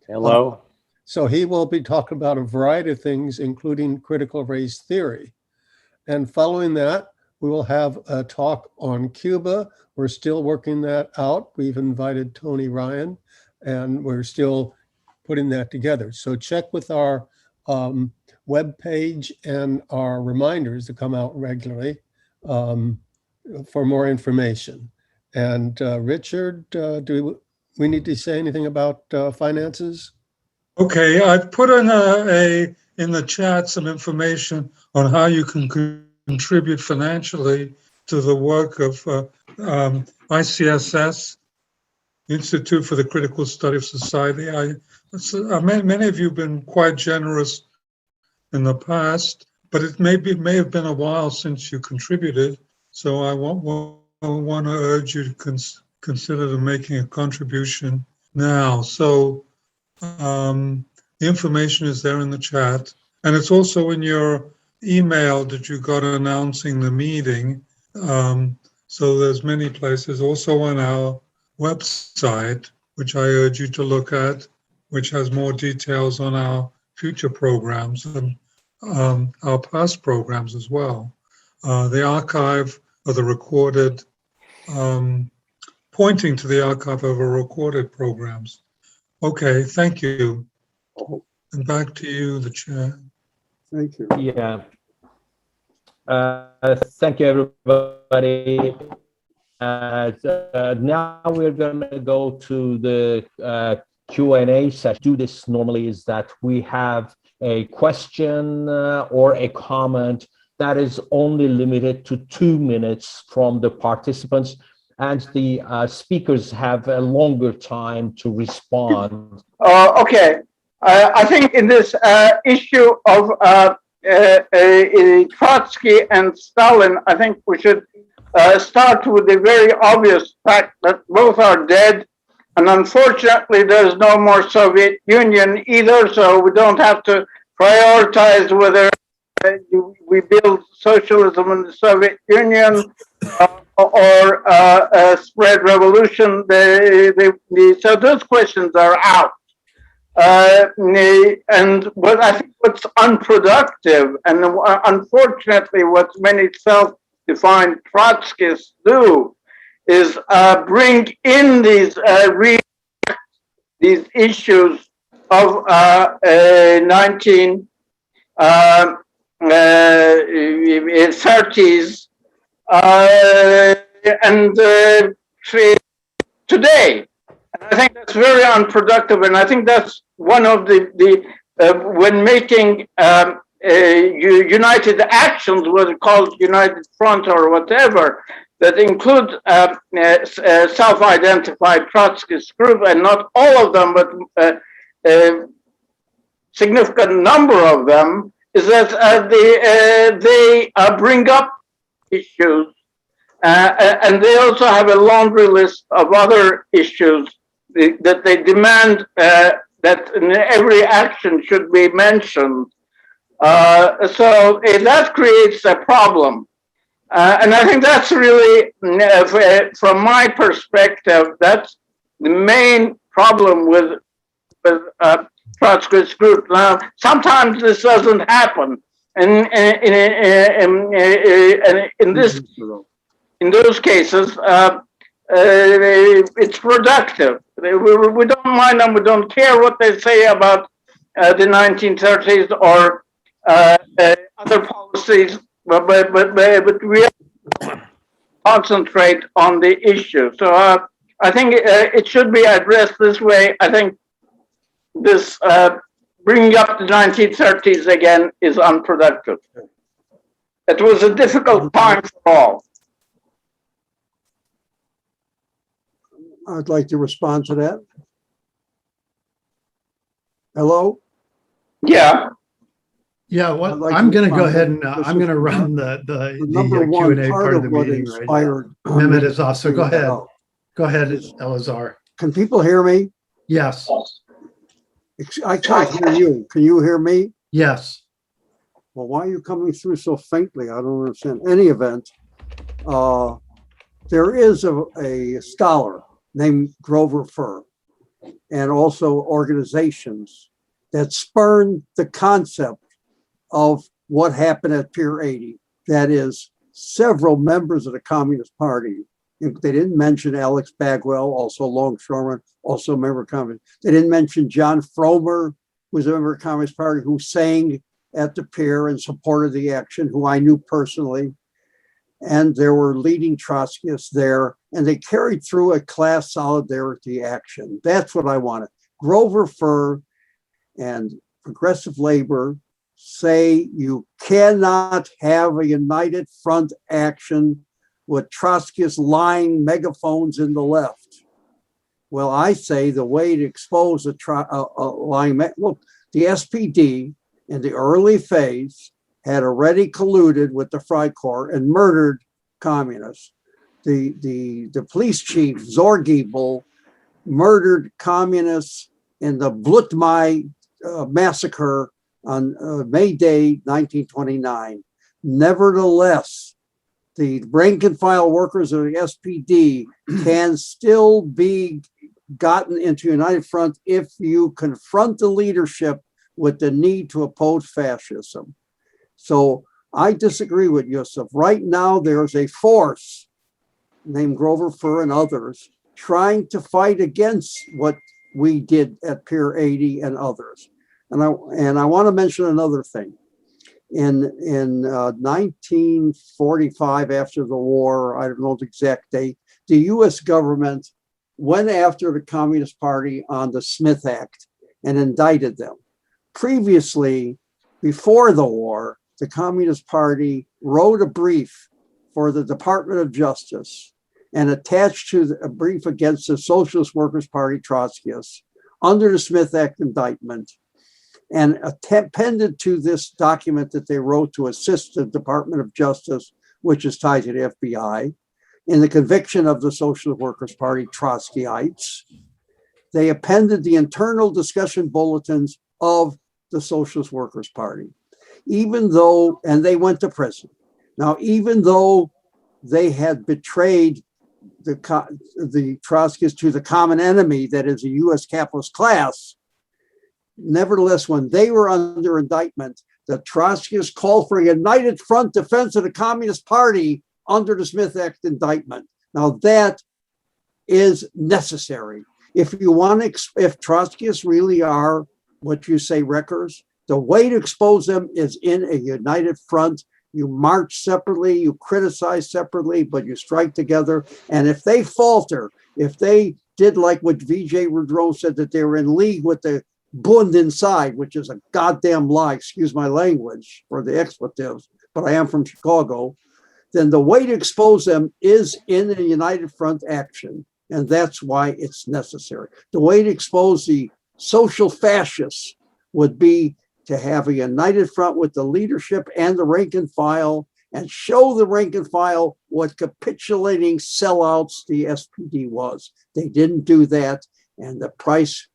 Hello. So he will be talking about a variety of things, including critical race theory. And following that, we will have a talk on Cuba. We're still working that out. We've invited Tony Ryan, and we're still putting that together. So check with our webpage and our reminders that come out regularly for more information. And Richard, do we need to say anything about finances? Okay, I've put in in the chat some information on how you can contribute financially to the work of ICSS, Institute for the Critical Study of Society. Many of you have been quite generous in the past, but it may have been a while since you contributed. So I want to urge you to consider making a contribution now. So the information is there in the chat, and it's also in your email that you got announcing the meeting. So there's many places, also on our website, which I urge you to look at, which has more details on our future programs and our past programs as well. The archive of the recorded, pointing to the archive of our recorded programs. Okay, thank you. And back to you, the chair. Thank you. Yeah. Thank you, everybody. Now we're going to go to the Q&A session. Do this normally is that we have a question or a comment that is only limited to 2 minutes from the participants, and the speakers have a longer time to respond. Okay. I think in this issue of Trotsky and Stalin, I think we should start with the very obvious fact that both are dead, and unfortunately there's no more Soviet Union either, so we don't have to prioritize whether we build socialism in the Soviet Union or spread revolution. So those questions are out. And what I think what's unproductive, and unfortunately what many self-defined Trotskyists do, is bring in these issues of 1930s and today. And I think that's very unproductive, and I think that's one of the when making united actions, whether called United Front or whatever, that include self-identified Trotskyist group, and not all of them, but a significant number of them, is that they bring up issues, and they also have a laundry list of other issues that they demand that in every action should be mentioned. So that creates a problem. And I think that's really, from my perspective, that's the main problem with Trotskyist group. Now, sometimes this doesn't happen. And in those cases, it's productive. We don't mind them. We don't care what they say about the 1930s or other policies, but we concentrate on the issue. So I think it should be addressed this way. I think this bringing up the 1930s again is unproductive. It was a difficult time for all. I'd like to respond to that. Hello? Yeah. Yeah, I'd like I'm to going to go respond. ahead and I'm going to run the number one Q&A part part of of the what meeting right now. inspired Mehmet is also, go ahead. about- Go ahead, Elazar. Can people hear me? Yes, I can't hear you. Can you hear me? yes. Well, why are you coming through so faintly? I don't understand. Any event, there is a scholar named Grover Furr, and also organizations that spurned the concept of what happened at Pier 80. That is, several members of the Communist Party. They didn't mention Alex Bagwell, also longshoreman, also a member of Communist. They didn't mention John Fromer, who was a member of the Communist Party, who sang at the pier and supported the action, who I knew personally. And there were leading Trotskyists there, and they carried through a class solidarity action. That's what I wanted. Grover Furr and Progressive Labor say you cannot have a united front action with Trotskyist lying megaphones in the left. Well, I say the way to expose a lying, look, the SPD in the early phase had already colluded with the Freikorps and murdered communists. The police chief, Zorgiebel, murdered communists in the Blutmai massacre on May Day, 1929. Nevertheless, the rank and file workers of the SPD can still be gotten into United Front if you confront the leadership with the need to oppose fascism. So I disagree with Yusuf. Right now, there's a force named Grover Furr and others trying to fight against what we did at Pier 80 and others. And I want to mention another thing. In 1945, after the war, I don't know the exact date, the US government went after the Communist Party on the Smith Act and indicted them. Previously, before the war, the Communist Party wrote a brief for the Department of Justice and attached to a brief against the Socialist Workers' Party Trotskyists under the Smith Act indictment, and appended to this document that they wrote to assist the Department of Justice, which is tied to the FBI, in the conviction of the Socialist Workers' Party Trotskyites. They appended the internal discussion bulletins of the Socialist Workers' Party, even though, and they went to prison. Now, even though they had betrayed the Trotskyists to the common enemy, that is a US capitalist class, nevertheless, when they were under indictment, the Trotskyists called for a united front defense of the Communist Party under the Smith Act indictment. Now that is necessary. If you want to, if Trotskyists really are what you say wreckers, the way to expose them is in a united front. You march separately, you criticize separately, but you strike together. And if they falter, if they did like what VJ Rudron said, that they were in league with the Bund inside, which is a goddamn lie, excuse my language for the expletives, but I am from Chicago, then the way to expose them is in a united front action. And that's why it's necessary. The way to expose the social fascists would be to have a united front with the leadership and the rank and file, and show the rank and file what capitulating sellouts the SPD was. They didn't do that, and the price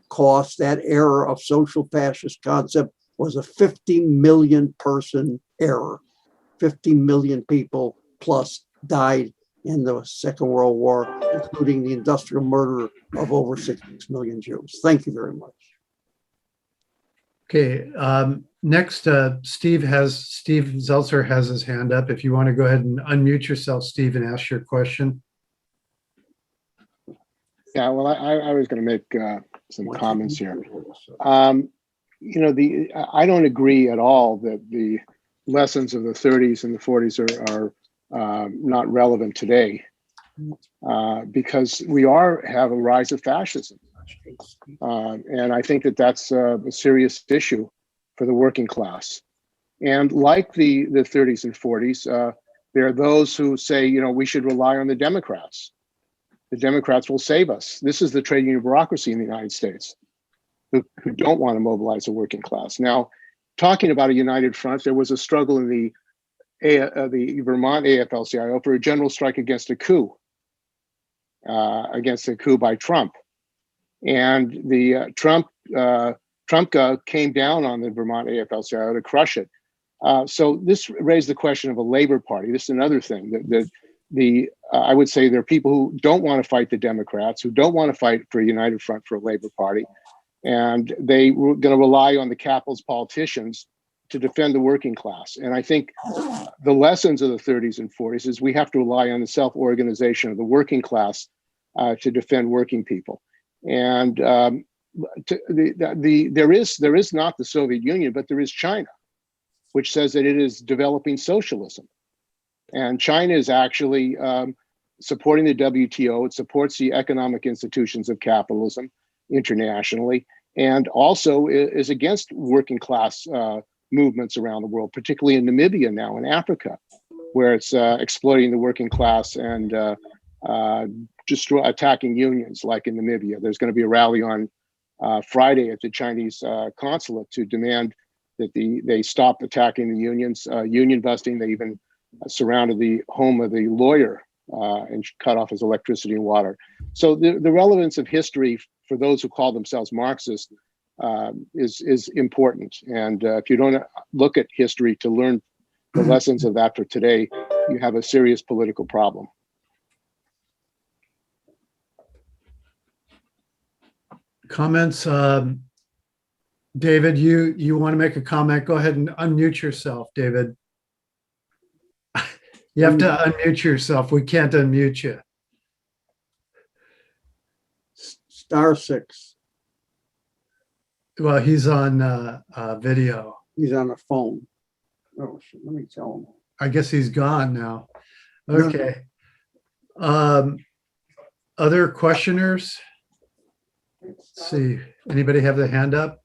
cost, that error of social fascist concept, was a 50 million person error. 50 million people plus died in the Second World War, including the industrial murder of over 6 million Jews. Thank you very much. Okay, next, Steve Zeltzer has his hand up. If you want to go ahead and unmute yourself, Steve, and ask your question. Yeah, well, I was going to make some comments here. You know, I don't agree at all that the lessons of the 30s and the 40s are not relevant today, because we have a rise of fascism. And I think that that's a serious issue for the working class. And like the 30s and 40s, there are those who say, you know, we should rely on the Democrats. The Democrats will save us. This is the trade union bureaucracy in the United States who don't want to mobilize the working class. Now, talking about a united front, there was a struggle in the Vermont AFL-CIO for a general strike against a coup by Trump. And the Trump came down on the Vermont AFL-CIO to crush it. So this raised the question of a Labor Party. This is another thing that I would say there are people who don't want to fight the Democrats, who don't want to fight for a united front for a Labor Party, and they were going to rely on the capitalist politicians to defend the working class. And I think the lessons of the 30s and 40s is we have to rely on the self-organization of the working class to defend working people. And there is not the Soviet Union, but there is China, which says that it is developing socialism. And China is actually supporting the WTO. It supports the economic institutions of capitalism internationally, and also is against working class movements around the world, particularly in Namibia now, in Africa, where it's exploiting the working class and just attacking unions, like in Namibia. There's going to be a rally on Friday at the Chinese consulate to demand that they stopped attacking the unions, union busting. They even surrounded the home of the lawyer and cut off his electricity and water. So the relevance of history for those who call themselves Marxist is important. And if you don't look at history to learn the lessons of that for today, you have a serious political problem. Comments? David, you want to make a comment? Go ahead and unmute yourself, David. You have to unmute yourself. We can't unmute you. *6. Well, he's on video. He's on a phone. Oh, shit, let me tell him. I guess he's gone now. Okay. Other questioners? Let's see. Anybody have their hand up?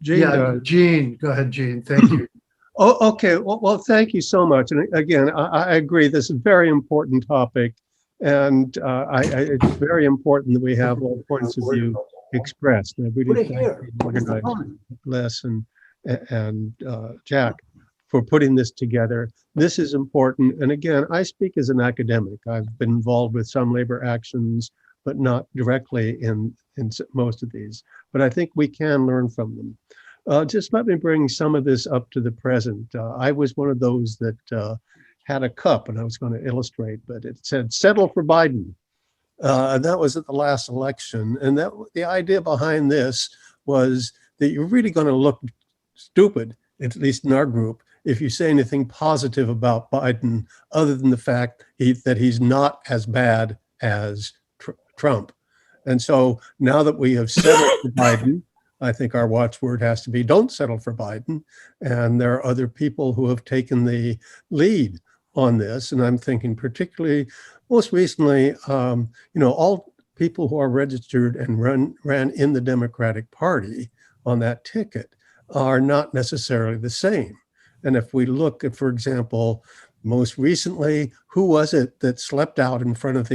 Gene, yeah, Gene. Go ahead, Gene. Thank you. Oh, okay. Well, thank you so much. And again, I agree. This is a very important topic, and it's very important that we have all points of view expressed. And I really thank Les and Jack for putting this together. This is important. And again, I speak as an academic. I've been involved with some labor actions, but not directly in most of these. But I think we can learn from them. Just let me bring some of this up to the present. I was one of those that had a cup, and I was going to illustrate, but it said, "Settle for Biden." And that was at the last election. And the idea behind this was that you're really going to look stupid, at least in our group, if you say anything positive about Biden, other than the fact that he's not as bad as Trump. And so now that we have settled for Biden, I think our watchword has to be, don't settle for Biden. And there are other people who have taken the lead on this. And I'm thinking particularly, most recently, all people who are registered and ran in the Democratic Party on that ticket are not necessarily the same. And if we look at, for example, most recently, who was it that slept out in front of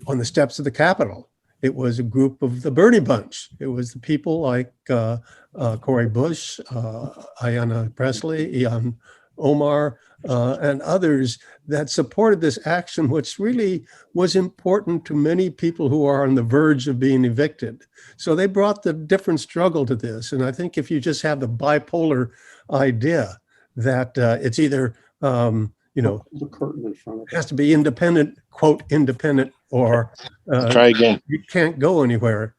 on the steps of the Capitol? It was a group of the Bernie Bunch. It was the people like Cori Bush, Ayanna Pressley, Ilhan Omar, and others that supported this action, which really was important to many people who are on the verge of being evicted. So they brought the different struggle to this. And I think if you just have the bipolar idea that it's either, the curtain in front of it has to be independent, quote, independent, or try again. You can't go anywhere.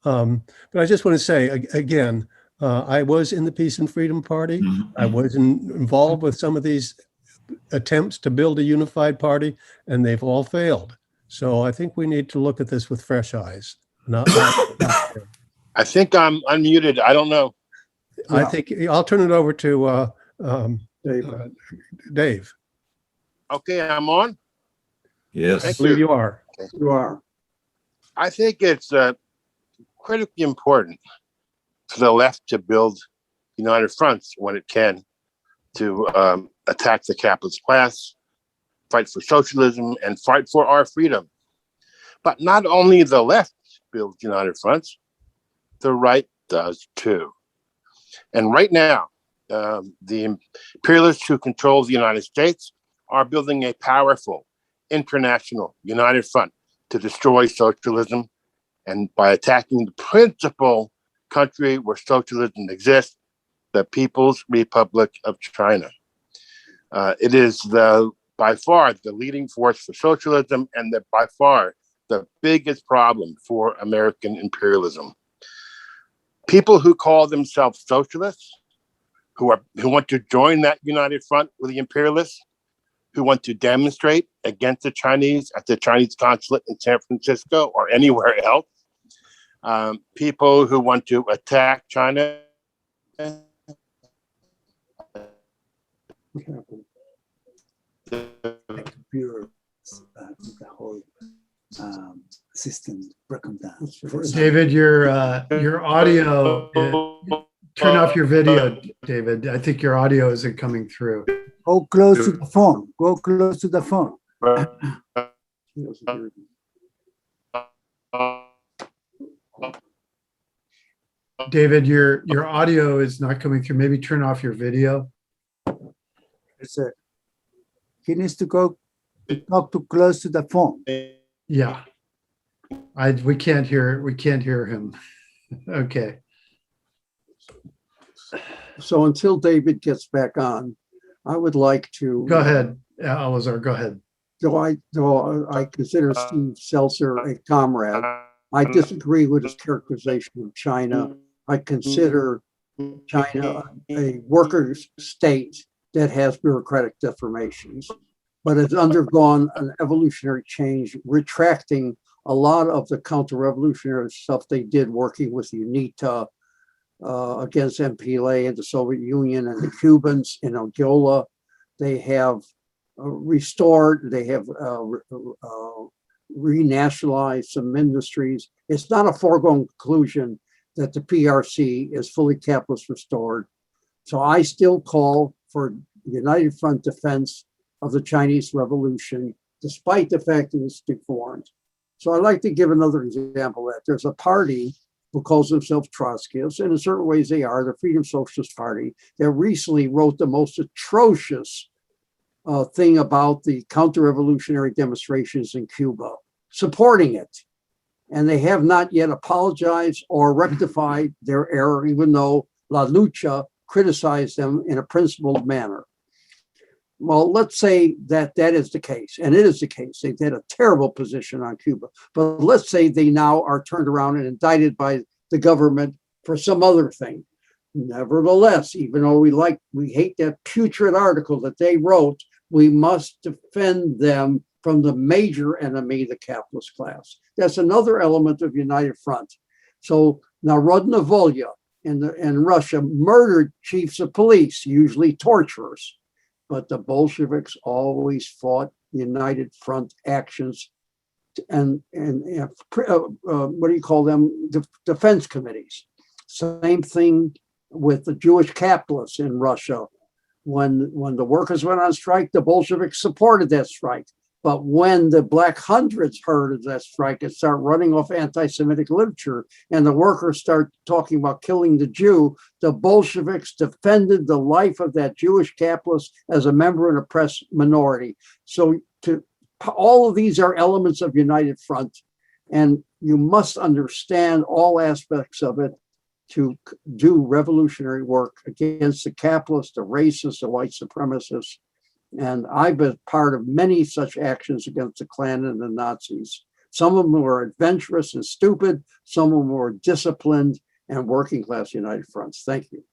But I just want to say, again, I was in the Peace and Freedom Party. I was involved with some of these attempts to build a unified party, and they've all failed. So I think we need to look at this with fresh eyes. I think I'm unmuted. I don't know. I think I'll turn it over to Dave. Okay, I'm on? Yes. I believe you are. You are. I think it's critically important for the left to build united fronts when it can to attack the capitalist class, fight for socialism, and fight for our freedom. But not only the left builds united fronts, the right does too. And right now, the imperialists who control the United States are building a powerful international united front to destroy socialism, and by attacking the principal country where socialism exists, the People's Republic of China. It is by far the leading force for socialism, and by far the biggest problem for American imperialism. People who call themselves socialists, who want to join that united front with the imperialists, who want to demonstrate against the Chinese at the Chinese consulate in San Francisco or anywhere else, people who want to attack China. Computer, the whole system broken down. David, your audio, turn off your video, David. I think your audio isn't coming through. Go close to the phone. Go close to the phone. David, your audio is not coming through. Maybe turn off your video. He needs to go talk too close to the phone. Yeah. We can't hear him. Okay. So until David gets back on, I would like to Go ahead, Elazar, go ahead. Though I consider Steve Seltzer a comrade, I disagree with his characterization of China. I consider China a worker state that has bureaucratic deformations, but has undergone an evolutionary change, retracting a lot of the counter-revolutionary stuff they did working with UNITA against MPLA and the Soviet Union and the Cubans in Angola. They have restored, they have renationalized some industries. It's not a foregone conclusion that the PRC is fully capitalist restored. So I still call for united front defense of the Chinese Revolution, despite the fact that it's deformed. So I'd like to give another example of that. There's a party who calls themselves Trotskyists, and in certain ways they are, the Freedom Socialist Party, that recently wrote the most atrocious thing about the counter-revolutionary demonstrations in Cuba, supporting it. And they have not yet apologized or rectified their error, even though La Lucha criticized them in a principled manner. Well, let's say that that is the case, and it is the case. They've had a terrible position on Cuba, but let's say they now are turned around and indicted by the government for some other thing. Nevertheless, even though we hate that putrid article that they wrote, we must defend them from the major enemy, the capitalist class. That's another element of United Front. So Narodna Volya in Russia murdered chiefs of police, usually torturers. But the Bolsheviks always fought United Front actions and what do you call them? Defense committees. Same thing with the Jewish capitalists in Russia. When the workers went on strike, the Bolsheviks supported that strike. But when the Black Hundreds heard of that strike and start running off anti-Semitic literature, and the workers start talking about killing the Jew, the Bolsheviks defended the life of that Jewish capitalist as a member of an oppressed minority. So all of these are elements of United Front, and you must understand all aspects of it to do revolutionary work against the capitalists, the racists, the white supremacists. And I've been part of many such actions against the Klan and the Nazis. Some of them were adventurous and stupid. Some of them were disciplined and working class United Fronts. Thank you.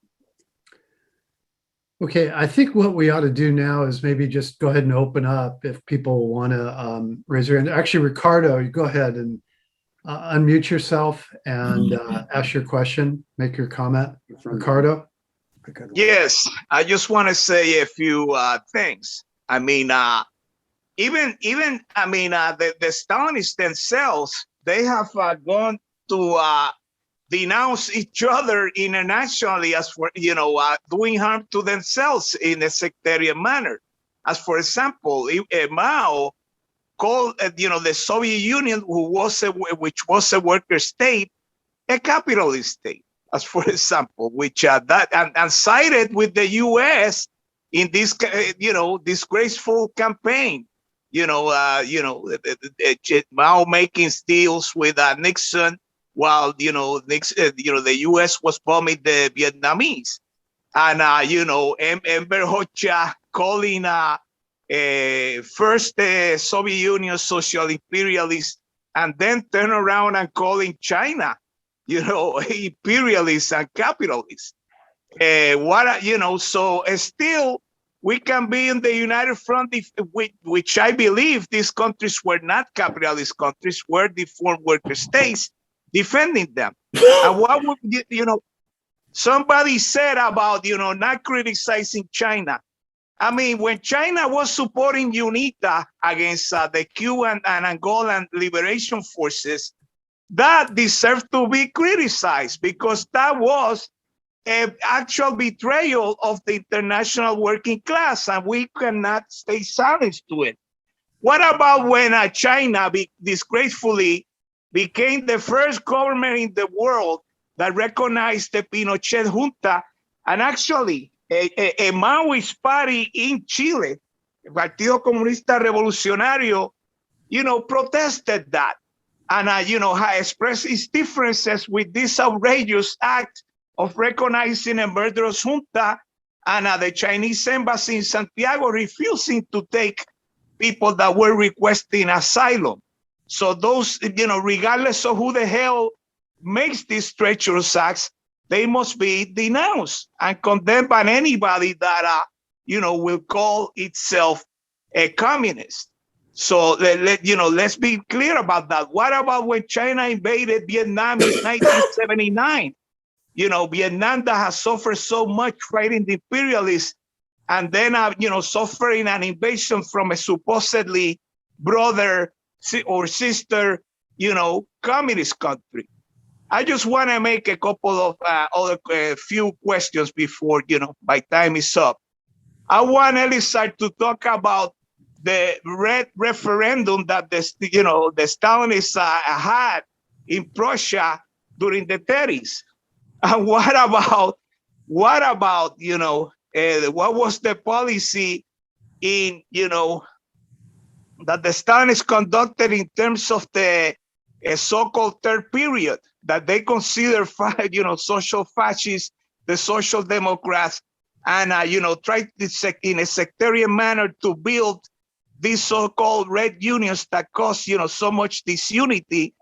Okay, I think what we ought to do now is maybe just go ahead and open up if people want to raise their hand. Actually, Ricardo, you go ahead and unmute yourself and ask your question, make your comment. Ricardo? Yes, I just want to say a few things. I mean, the Stalinists themselves, they have gone to denounce each other internationally as for, doing harm to themselves in a sectarian manner. As for example, Mao called, the Soviet Union, which was a worker state, a capitalist state. As for example, which and sided with the U.S. in this, disgraceful campaign. Mao making deals with Nixon, while the U.S. was bombing the Vietnamese, and Enver Hoxha calling first the Soviet Union social imperialist, and then turn around and calling China, imperialists and capitalists. So still we can be in the United Front, which I believe these countries were not capitalist countries, were deformed worker states, defending them. And what would, somebody said about, not criticizing China. I mean, when China was supporting UNITA against the Cuban and Angolan liberation forces, that deserved to be criticized because that was an actual betrayal of the international working class, and we cannot stay silent to it. What about when China disgracefully became the first government in the world that recognized the Pinochet junta, and actually a Maoist party in Chile, Partido Comunista Revolucionario, protested that, and expressed its differences with this outrageous act of recognizing a murderous junta, and the Chinese embassy in Santiago refusing to take people that were requesting asylum. So those, regardless of who the hell makes these treacherous acts, they must be denounced and condemned by anybody that, will call itself a communist. So let's be clear about that. What about when China invaded Vietnam in 1979? Vietnam that has suffered so much fighting the imperialists, and then, suffering an invasion from a supposedly brother or sister, communist country. I just want to make a couple of other few questions before, my time is up. I want Elazar to talk about the red referendum that the Stalinists had in Prussia during the 30s. And what about, what was the policy in, that the Stalinists conducted in terms of the so-called third period that they consider, social fascists, the social democrats, and, tried in a sectarian manner to build these so-called red unions that cause, so much disunity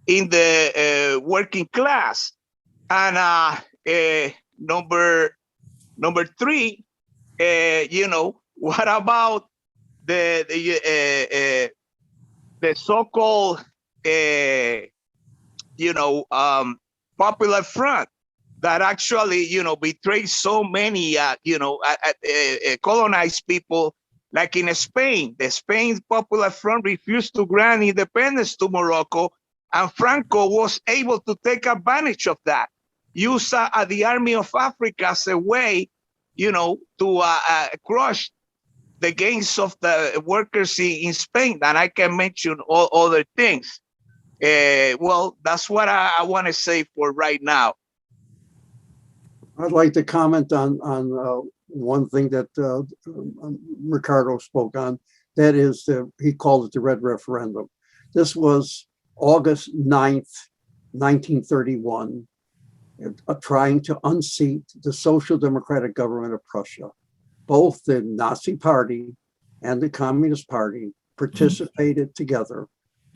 in the working class. And number three, what about the so-called Popular Front that actually betrayed so many colonized people, like in Spain? The Spain Popular Front refused to grant independence to Morocco, and Franco was able to take advantage of that, use the Army of Africa as a way, to crush the gains of the workers in Spain. And I can mention all other things. Well, that's what I want to say for right now. I'd like to comment on one thing that Ricardo spoke on. That is, he called it the Red Referendum. This was August 9th, 1931, trying to unseat the Social Democratic government of Prussia. Both the Nazi Party and the Communist Party participated together.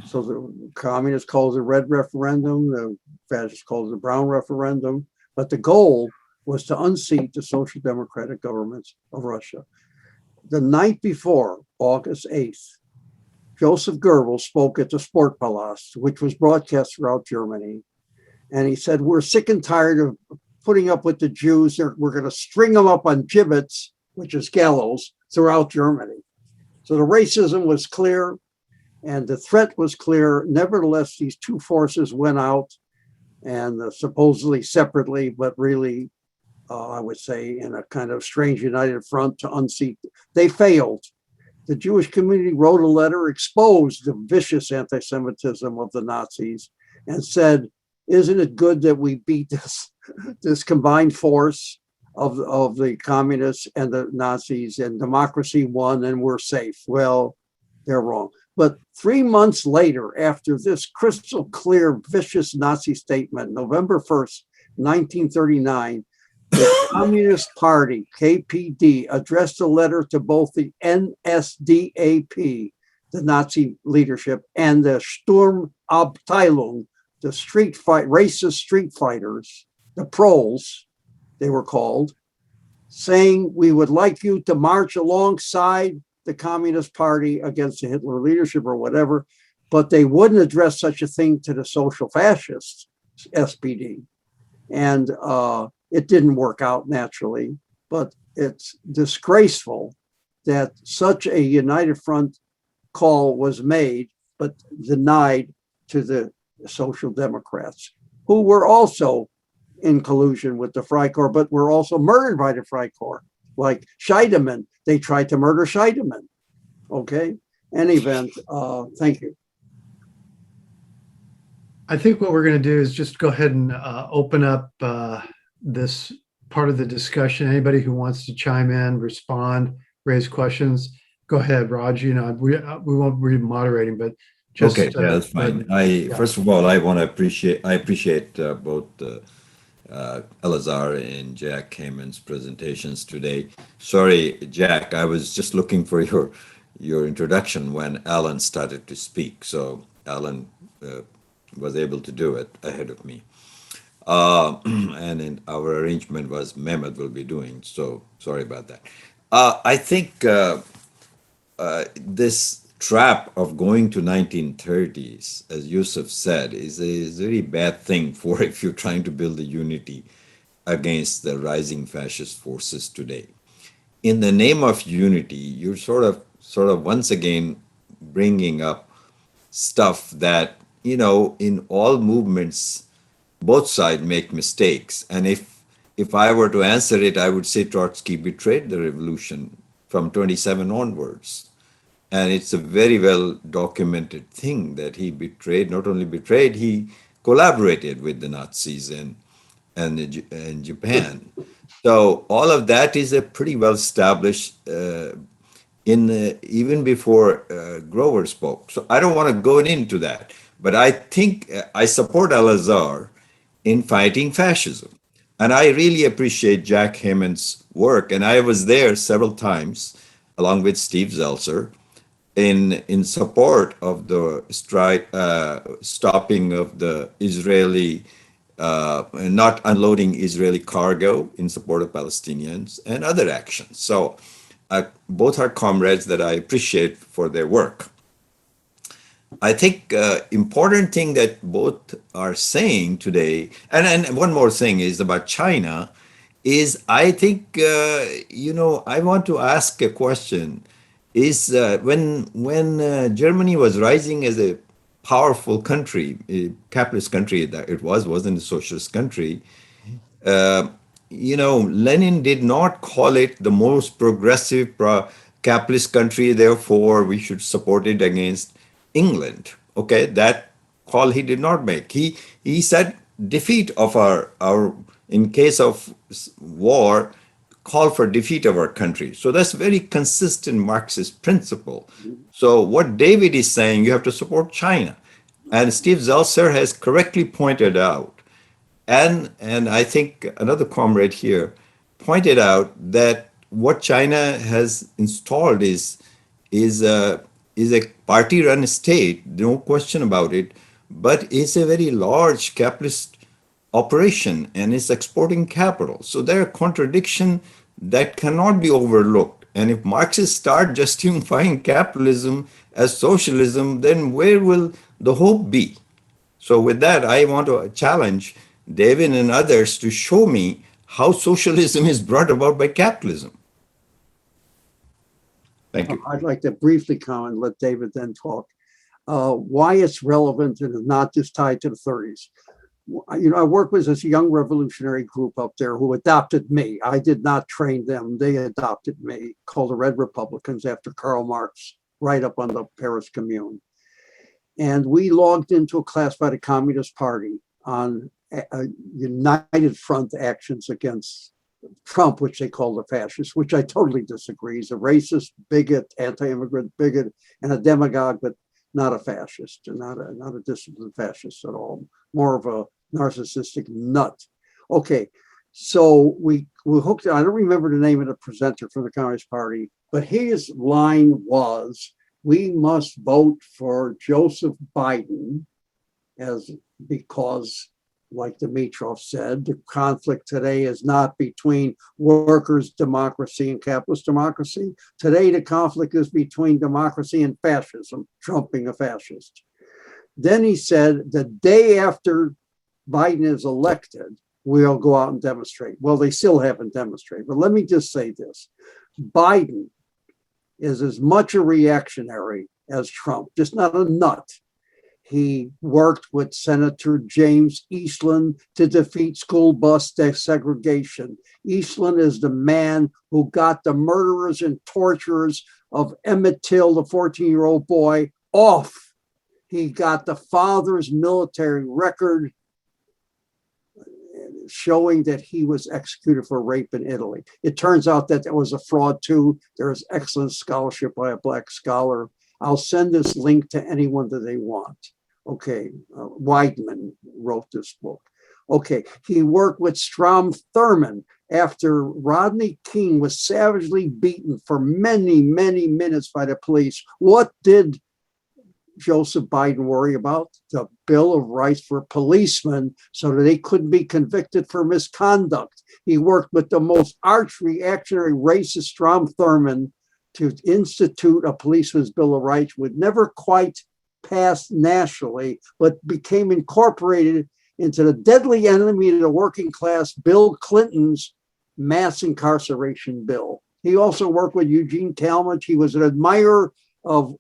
So the Communists called it the Red Referendum, the Fascists called it the Brown Referendum, but the goal was to unseat the Social Democratic governments of Russia. The night before, August 8th, Joseph Goebbels spoke at the Sportpalast, which was broadcast throughout Germany. And he said, we're sick and tired of putting up with the Jews. We're going to string them up on gibbets, which is gallows, throughout Germany. So the racism was clear and the threat was clear. Nevertheless, these two forces went out, and supposedly separately, but really, I would say, in a kind of strange united front to unseat. They failed. The Jewish community wrote a letter, exposed the vicious anti-Semitism of the Nazis, and said, isn't it good that we beat this combined force of the communists and the Nazis, and democracy won and we're safe? Well, they're wrong. But 3 months later, after this crystal clear, vicious Nazi statement, November 1st, 1939, the Communist Party, KPD, addressed a letter to both the NSDAP, the Nazi leadership, and the Sturmabteilung, the racist street fighters, the proles, they were called, saying, we would like you to march alongside the Communist Party against the Hitler leadership or whatever, but they wouldn't address such a thing to the social fascists, SPD. And it didn't work out naturally, but it's disgraceful that such a united front call was made, but denied to the Social Democrats, who were also in collusion with the Freikorps, but were also murdered by the Freikorps. Like Scheidemann, they tried to murder Scheidemann. Okay, any event, thank you. I think what we're going to do is just go ahead and open up this part of the discussion. Anybody who wants to chime in, respond, raise questions, go ahead, Raj. You know, we won't be moderating, but just Okay, yeah, that's fine. First of all, I appreciate both Elazar and Jack Hayman's presentations today. Sorry, Jack, I was just looking for your introduction when Alan started to speak. So Alan was able to do it ahead of me. And in our arrangement was Mehmet will be doing. So sorry about that. I think this trap of going to 1930s, as Yusuf said, is a very bad thing for if you're trying to build a unity against the rising fascist forces today. In the name of unity, you're sort of once again bringing up stuff that, you know, in all movements, both sides make mistakes. And if I were to answer it, I would say Trotsky betrayed the revolution from 27 onwards. And it's a very well documented thing that he betrayed, not only betrayed, he collaborated with the Nazis and Japan. So all of that is a pretty well established even before Grover spoke. So I don't want to go into that, but I think I support Elazar in fighting fascism. And I really appreciate Jack Hayman's work. And I was there several times along with Steve Zeltser in support of the stopping of the Israeli, not unloading Israeli cargo in support of Palestinians and other actions. So both are comrades that I appreciate for their work. I think important thing that both are saying today, and one more thing is about China, is I think, you know, I want to ask a question. Is when Germany was rising as a powerful country, a capitalist country that it wasn't a socialist country, you know, Lenin did not call it the most progressive capitalist country, therefore we should support it against England. Okay, that call he did not make. He said defeat of our in case of war, call for defeat of our country. So that's very consistent Marxist principle. So what David is saying, you have to support China. And Steve Zeltser has correctly pointed out, and I think another comrade here pointed out that what China has installed is a party-run state, no question about it, but it's a very large capitalist operation and it's exporting capital. So there are contradictions that cannot be overlooked. And if Marxists start justifying capitalism as socialism, then where will the hope be? So with that, I want to challenge David and others to show me how socialism is brought about by capitalism. Thank you. I'd like to briefly comment, let David then talk. Why it's relevant and is not just tied to the 30s. You know, I worked with this young revolutionary group up there who adopted me. I did not train them. They adopted me, called the Red Republicans after Karl Marx, right up on the Paris Commune. And we logged into a class by the Communist Party on a united front actions against Trump, which they call the fascist, which I totally disagree. He's a racist, bigot, anti-immigrant bigot, and a demagogue, but not a fascist, and not a disciplined fascist at all. More of a narcissistic nut. Okay, so we hooked. I don't remember the name of the presenter from the Communist Party, but his line was, "We must vote for Joseph Biden," because, like Dimitrov said, the conflict today is not between workers' democracy and capitalist democracy. Today, the conflict is between democracy and fascism, Trump being a fascist. Then he said, the day after Biden is elected, we'll go out and demonstrate. Well, they still haven't demonstrated. But let me just say this. Biden is as much a reactionary as Trump, just not a nut. He worked with Senator James Eastland to defeat school bus desegregation. Eastland is the man who got the murderers and torturers of Emmett Till, the 14-year-old boy, off. He got the father's military record showing that he was executed for rape in Italy. It turns out that was a fraud too. There is excellent scholarship by a Black scholar. I'll send this link to anyone that they want. Okay, Weidman wrote this book. Okay, he worked with Strom Thurmond after Rodney King was savagely beaten for many, many minutes by the police. What did Joseph Biden worry about? The Bill of Rights for policemen so that they couldn't be convicted for misconduct. He worked with the most arch reactionary racist Strom Thurmond to institute a policeman's Bill of Rights, would never quite pass nationally, but became incorporated into the deadly enemy of the working class, Bill Clinton's mass incarceration bill. He also worked with Eugene Talmadge. He was an admirer of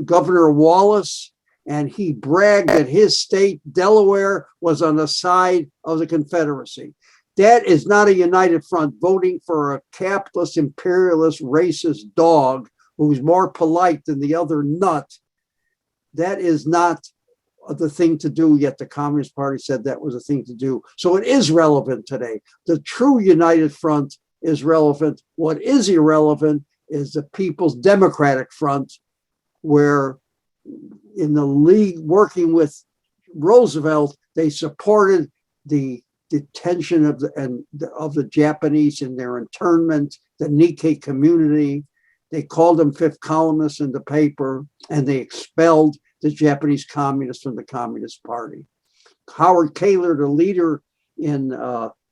Governor Wallace, and he bragged that his state, Delaware, was on the side of the Confederacy. That is not a united front voting for a capitalist, imperialist, racist dog who's more polite than the other nut. That is not the thing to do, yet the Communist Party said that was a thing to do. So it is relevant today. The true united front is relevant. What is irrelevant is the People's Democratic Front, where in the league working with Roosevelt, they supported the detention of the Japanese in their internment, the Nikkei community. They called them fifth columnists in the paper, and they expelled the Japanese communists from the Communist Party. Howard Keylor, the leader in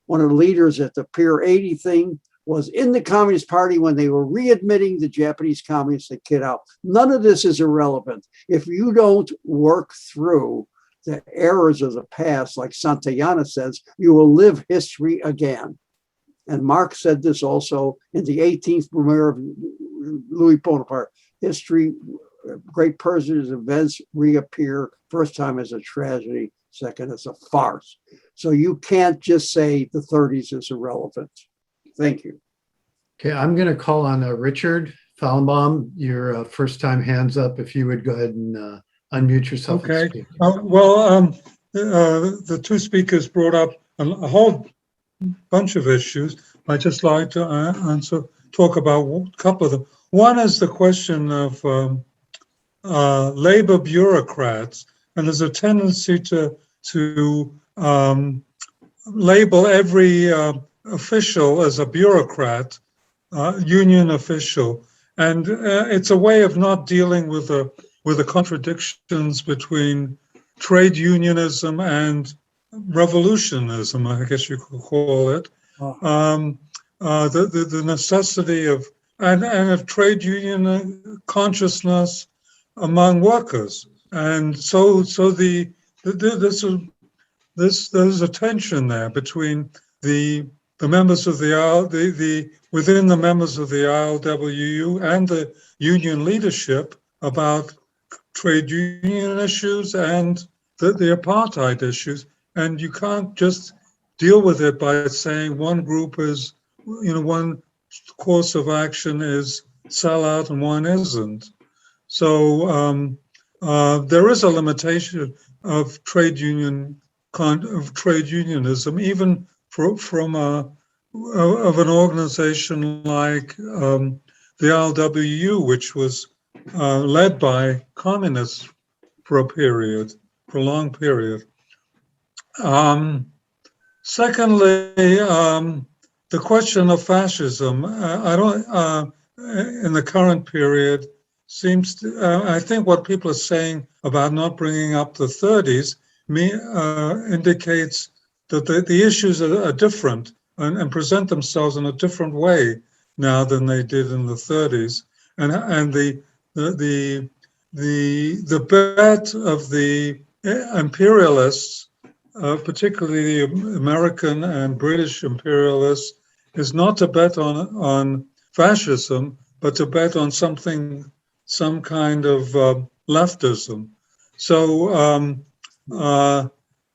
one of the leaders at the Pier 80 thing, was in the Communist Party when they were readmitting the Japanese communists to get out. None of this is irrelevant. If you don't work through the errors of the past, like Santayana says, you will live history again. And Marx said this also in the 18th premiere of Louis Bonaparte. History, great person's events reappear, first time as a tragedy, second as a farce. So you can't just say the 30s is irrelevant. Thank you. Okay, I'm going to call on Richard Fallenbaum, your first time hands up, if you would go ahead and unmute yourself. Okay. And speak. The two speakers brought up a whole bunch of issues. I'd just like to talk about a couple of them. One is the question of labor bureaucrats, and there's a tendency to label every official as a bureaucrat, union official, and it's a way of not dealing with the contradictions between trade unionism and revolutionism, I guess you could call it. The necessity of of trade union consciousness among workers, and so there's a tension there between the members of within the members of the ILWU and the union leadership about trade union issues and the apartheid issues, and you can't just deal with it by saying one group is, one course of action is sellout and one isn't. So there is a limitation of trade unionism, even from an organization like the ILWU, which was led by communists for a long period. Secondly, the question of fascism, in the current period, seems to, I think what people are saying about not bringing up the 30s indicates that the issues are different and present themselves in a different way now than they did in the 30s, and the bet of the imperialists, particularly the American and British imperialists, is not to bet on fascism, but to bet on some kind of leftism. So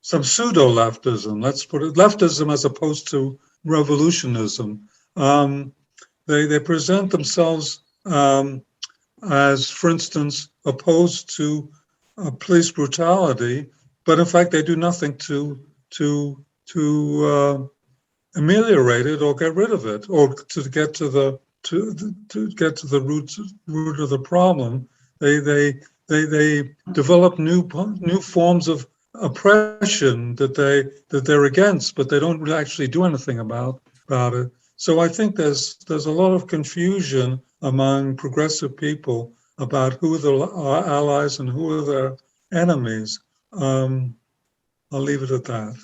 some pseudo-leftism, let's put it, leftism as opposed to revolutionism. They present themselves as, for instance, opposed to police brutality, but in fact they do nothing to ameliorate it or get rid of it, or to get to the root of the problem. They develop new forms of oppression that they're against, but they don't actually do anything about it. So I think there's a lot of confusion among progressive people about who are allies and who are their enemies. I'll leave it at that.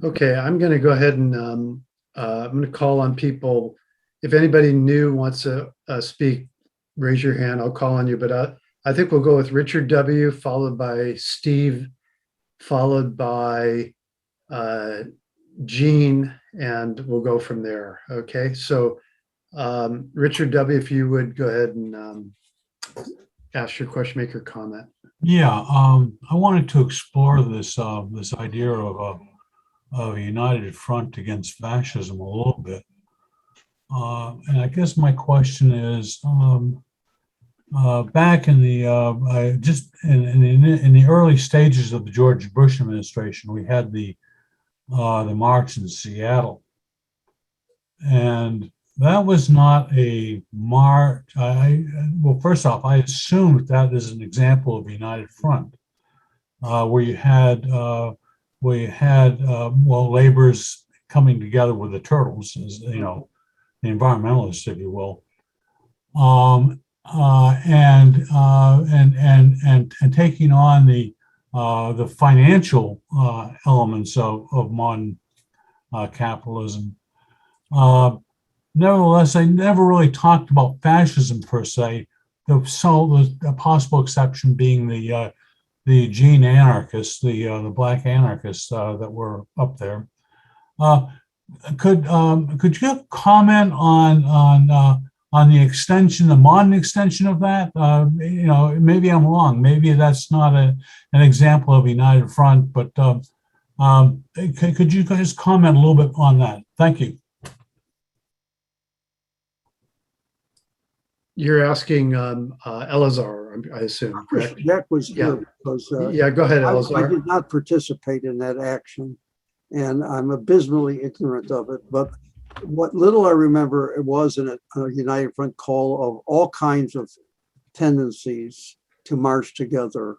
Okay, I'm going to go ahead and I'm going to call on people. If anybody new wants to speak, raise your hand. I'll call on you. But I think we'll go with Richard W., followed by Steve, followed by Gene, and we'll go from there. Okay, so Richard W., if you would go ahead and ask your question, make your comment. Yeah, I wanted to explore this idea of a united front against fascism a little bit, and I guess my question is, back in the in the early stages of the George Bush administration, we had the march in Seattle, and that was not a march. Well, first off, I assumed that is an example of a united front, where you had laborers coming together with the turtles, as the environmentalists, if you will, and taking on the financial elements of modern capitalism. Nevertheless, I never really talked about fascism per se. The possible exception being the Gene anarchists, the black anarchists that were up there. Could you comment on the extension, the modern extension of that? Maybe I'm wrong. Maybe that's not an example of a united front. But could you guys comment a little bit on that? Thank you. You're asking Elazar, I assume, correct? Jack was here because yeah, go ahead, Elazar. I did not participate in that action, and I'm abysmally ignorant of it. But what little I remember, it was a United Front call of all kinds of tendencies to march together.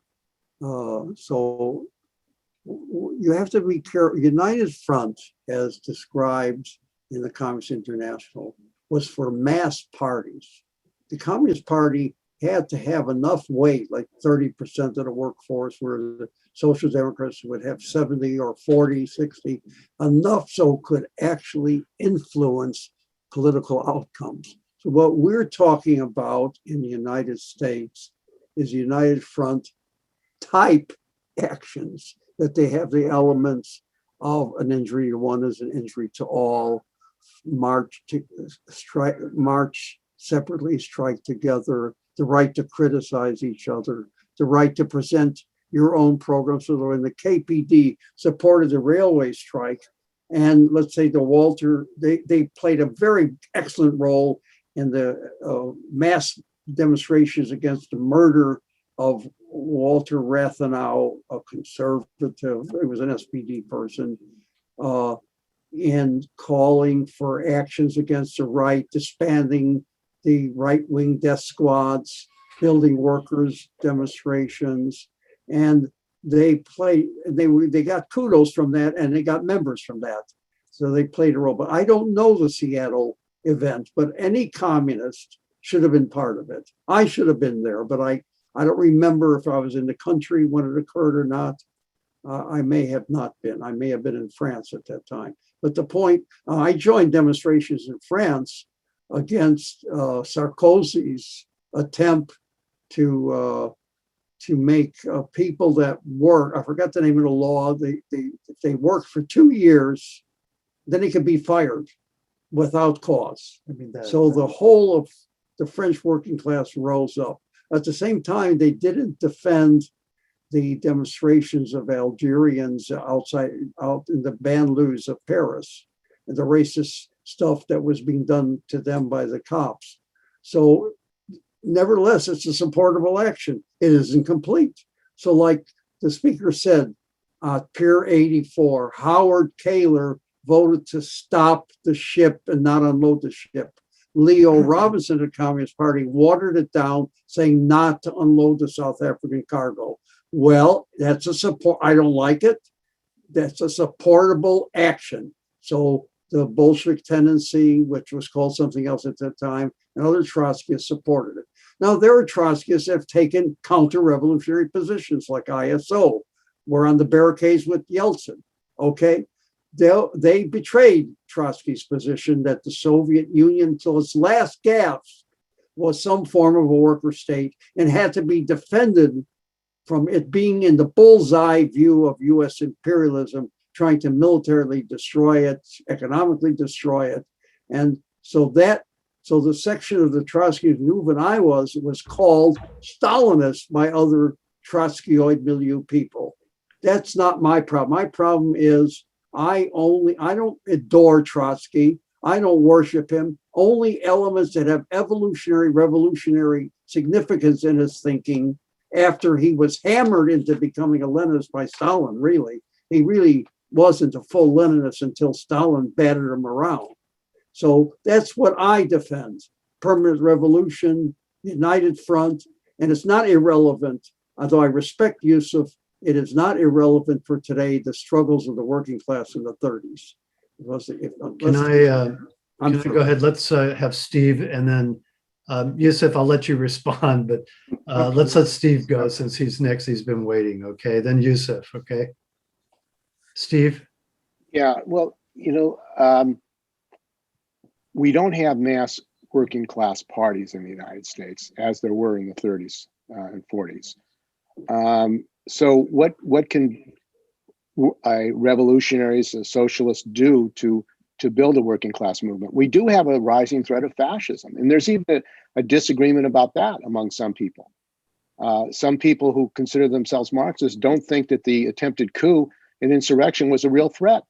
So you have to be careful. United Front, as described in the Communist International, was for mass parties. The Communist Party had to have enough weight, like 30% of the workforce, where the Social Democrats would have 70 or 40, 60, enough so could actually influence political outcomes. So what we're talking about in the United States is United Front type actions, that they have the elements of an injury to one is an injury to all, march separately, strike together, the right to criticize each other, the right to present your own program. So when the KPD supported the railway strike, and let's say the Walter, they played a very excellent role in the mass demonstrations against the murder of Walter Rathenau, a conservative, he was an SPD person, in calling for actions against the right, disbanding the right-wing death squads, building workers' demonstrations, and they got kudos from that, and they got members from that. So they played a role. But I don't know the Seattle event, but any communist should have been part of it. I should have been there, but I don't remember if I was in the country when it occurred or not. I may have not been. I may have been in France at that time. But the point, I joined demonstrations in France against Sarkozy's attempt to make people that work, I forgot the name of the law, if they worked for 2 years, then they could be fired without cause. So the whole of the French working class rose up. At the same time, they didn't defend the demonstrations of Algerians out in the banlieues of Paris, and the racist stuff that was being done to them by the cops. So nevertheless, it's a supportable action. It isn't complete. So like the speaker said, Pier 84, Howard Keylor voted to stop the ship and not unload the ship. Leo Robinson of the Communist Party watered it down, saying not to unload the South African cargo. Well, that's a support. I don't like it. That's a supportable action. So the Bolshevik tendency, which was called something else at that time, and other Trotskyists supported it. Now, there are Trotskyists that have taken counter-revolutionary positions like ISO. We're on the barricades with Yeltsin, okay? They betrayed Trotsky's position that the Soviet Union, till its last gasp, was some form of a worker state and had to be defended from it being in the bullseye view of US imperialism, trying to militarily destroy it, economically destroy it. And so the section of the Trotskyist movement I was called Stalinist by other Trotskyioid milieu people. That's not my problem. My problem is I don't adore Trotsky. I don't worship him. Only elements that have evolutionary, revolutionary significance in his thinking after he was hammered into becoming a Leninist by Stalin, really. He really wasn't a full Leninist until Stalin battered him around. So that's what I defend. Permanent revolution, united front, and it's not irrelevant, although I respect Yusuf, it is not irrelevant for today, the struggles of the working class in the 30s. Can I go ahead? Let's have Steve, and then Yusuf, I'll let you respond, but let's let Steve go since he's next. He's been waiting, okay? Then Yusuf, okay? Steve? Yeah, well, we don't have mass working class parties in the United States as there were in the 30s and 40s. So what can revolutionaries and socialists do to build a working class movement? We do have a rising threat of fascism, and there's even a disagreement about that among some people. Some people who consider themselves Marxists don't think that the attempted coup and insurrection was a real threat.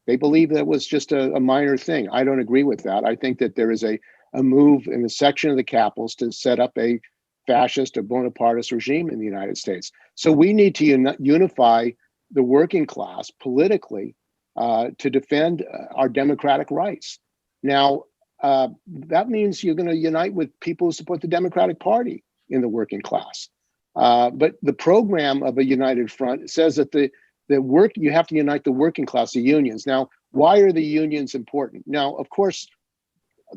They believe that was just a minor thing. I don't agree with that. I think that there is a move in the section of the capitals to set up a fascist or Bonapartist regime in the United States. So we need to unify the working class politically to defend our democratic rights. Now, that means you're going to unite with people who support the Democratic Party in the working class. But the program of a united front says that you have to unite the working class, the unions. Now, why are the unions important? Now, of course,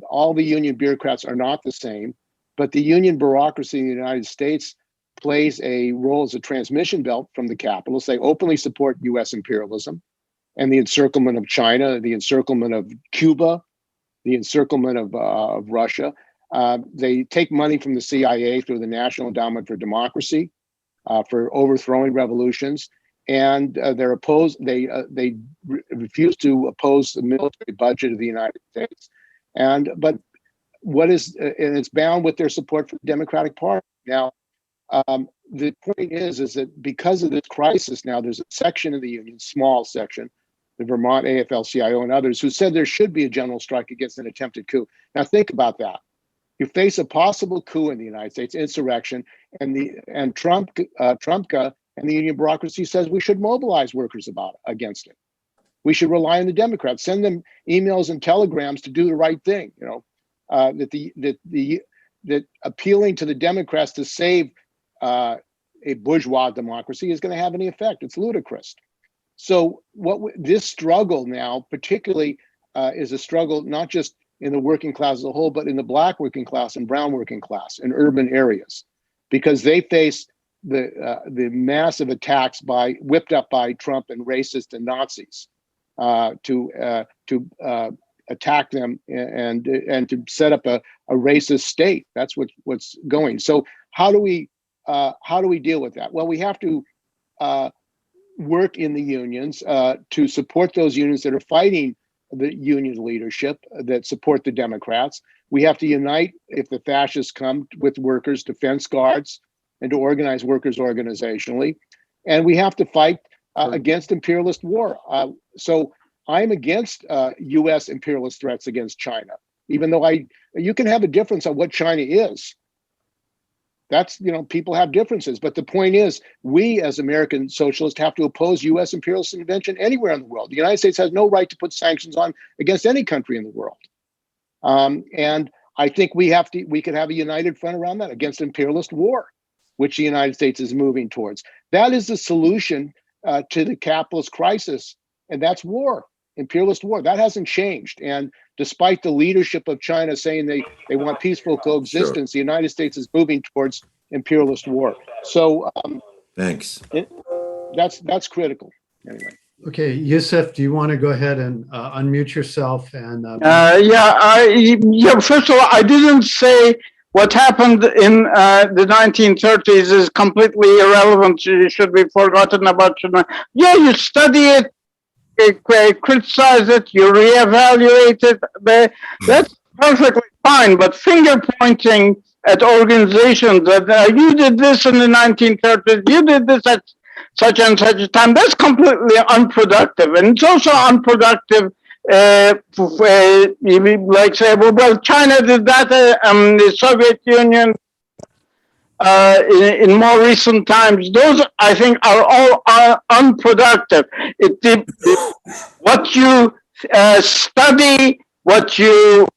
all the union bureaucrats are not the same, but the union bureaucracy in the United States plays a role as a transmission belt from the capitals. They openly support US imperialism and the encirclement of China, the encirclement of Cuba, the encirclement of Russia. They take money from the CIA through the National Endowment for Democracy for overthrowing revolutions. And they're opposed. They refuse to oppose the military budget of the United States, and it's bound with their support for the Democratic Party. Now, the point is that because of this crisis, now there's a section of the union, small section, the Vermont AFL-CIO and others, who said there should be a general strike against an attempted coup. Now, think about that. You face a possible coup in the United States, insurrection, and Trumpka and the union bureaucracy says we should mobilize workers against it. We should rely on the Democrats, send them emails and telegrams to do the right thing. That appealing to the Democrats to save a bourgeois democracy is going to have any effect. It's ludicrous. So this struggle now, particularly, is a struggle not just in the working class as a whole, but in the Black working class and brown working class in urban areas, because they face the massive attacks whipped up by Trump and racists and Nazis to attack them and to set up a racist state. That's what's going. So how do we deal with that? Well, we have to work in the unions to support those unions that are fighting the union leadership that support the Democrats. We have to unite if the fascists come with workers, defense guards, and to organize workers organizationally. And we have to fight against imperialist war. So I'm against US imperialist threats against China, even though you can have a difference on what China is. That's, people have differences. But the point is, we as American socialists have to oppose U.S. imperialist intervention anywhere in the world. The United States has no right to put sanctions on against any country in the world. And I think we could have a united front around that against imperialist war, which the United States is moving towards. That is the solution to the capitalist crisis, and that's war, imperialist war. That hasn't changed. And despite the leadership of China saying they want peaceful coexistence, the United States is moving towards imperialist war. So thanks. That's critical. Anyway. Okay, Yusuf, do you want to go ahead and unmute yourself? And first of all, I didn't say what happened in the 1930s is completely irrelevant. You should be forgotten about. Yeah, you study it, criticize it, you reevaluate it. That's perfectly fine. But finger pointing at organizations that you did this in the 1930s, you did this at such and such a time, that's completely unproductive. And it's also unproductive, like say, well, China did that, the Soviet Union in more recent times. Those, I think, are all unproductive. What you study, what you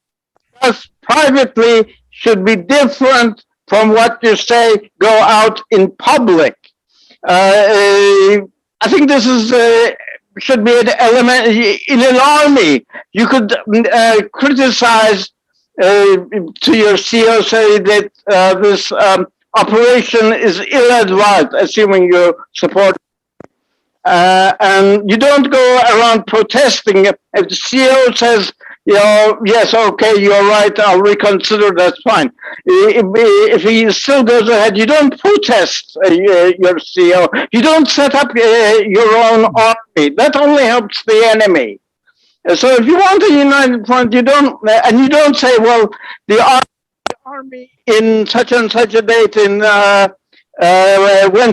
discuss privately should be different from what you say go out in public. I think this is should be an element in an army. You could criticize to your CEO, say that this operation is ill-advised, assuming you support. And you don't go around protesting. If the CEO says, yes, okay, you're right, I'll reconsider, that's fine. If he still goes ahead, you don't protest your CEO. You don't set up your own army. That only helps the enemy. So if you want a united front, you don't say, well, the army in such and such a date went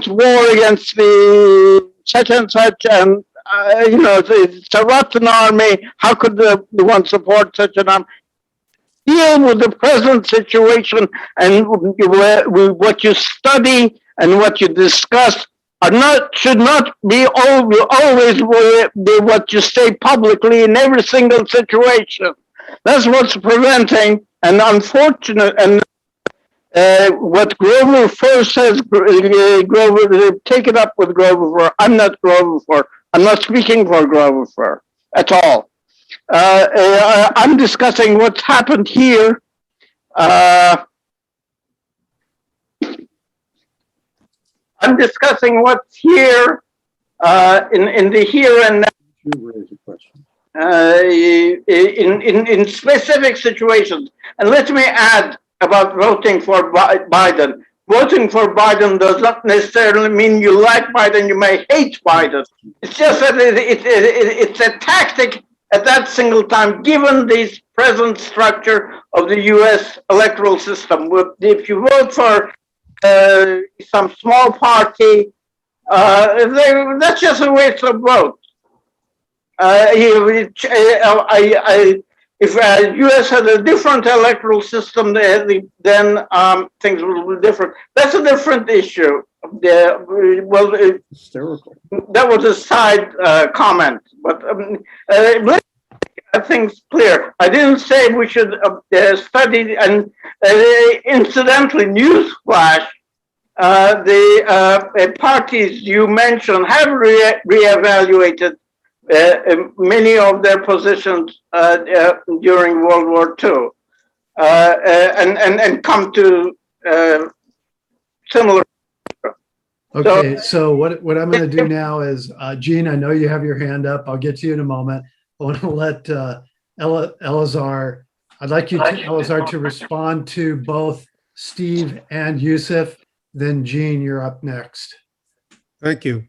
to war against the such and such, and it's a rotten army. How could the one support such an army? Deal with the present situation, and what you study and what you discuss should not be always be what you say publicly in every single situation. That's what's preventing. And unfortunate, and what Grover first says, Grover, take it up with Grover. I'm not Grover Fur. I'm not speaking for Grover Fur at all. I'm discussing what's happened here. I'm discussing what's here in the here and now. In specific situations. And let me add about voting for Biden. Voting for Biden does not necessarily mean you like Biden, you may hate Biden. It's just that it's a tactic at that single time, given the present structure of the US electoral system. If you vote for some small party, that's just a waste of vote. If U.S. had a different electoral system, then things will be different. That's a different issue. Hysterical. That was a side comment, but let's make things clear. I didn't say we should study, and incidentally, newsflash, the parties you mentioned have reevaluated many of their positions during World War II and come to similar. Okay, so what I'm going to do now is, Gene, I know you have your hand up. I'll get to you in a moment. I want to let Elazar, I'd like you, Elazar, to respond to both Steve and Yusuf. Then Gene, you're up next. Thank you.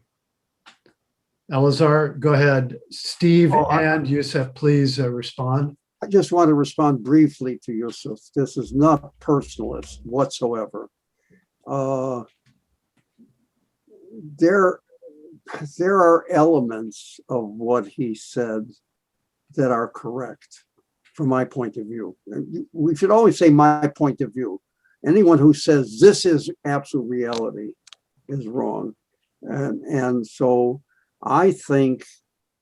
Elazar, go ahead. Steve and Yusuf, please respond. I just want to respond briefly to Yusuf. This is not personalist whatsoever. There are elements of what he said that are correct from my point of view. We should always say my point of view. Anyone who says this is absolute reality is wrong. And so I think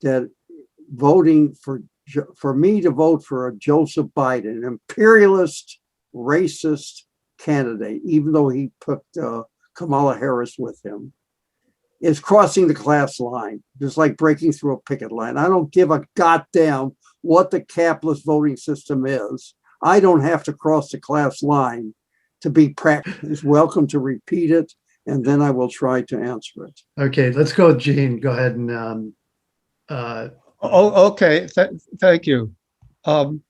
that voting for me to vote for a Joseph Biden, an imperialist, racist candidate, even though he put Kamala Harris with him, is crossing the class line, just like breaking through a picket line. I don't give a goddamn what the capitalist voting system is. I don't have to cross the class line to be practiced. He's welcome to repeat it, and then I will try to answer it. Okay, let's go with Gene. Go ahead and Okay, thank you. And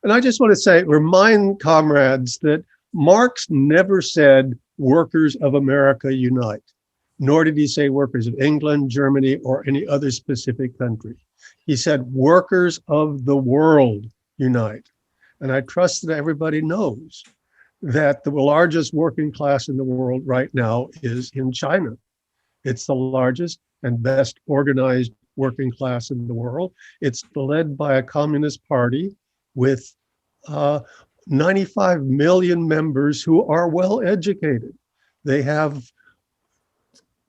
I just want to remind comrades that Marx never said workers of America unite, nor did he say workers of England, Germany, or any other specific country. He said workers of the world unite. And I trust that everybody knows that the largest working class in the world right now is in China. It's the largest and best organized working class in the world. It's led by a communist party with 95 million members who are well educated. They have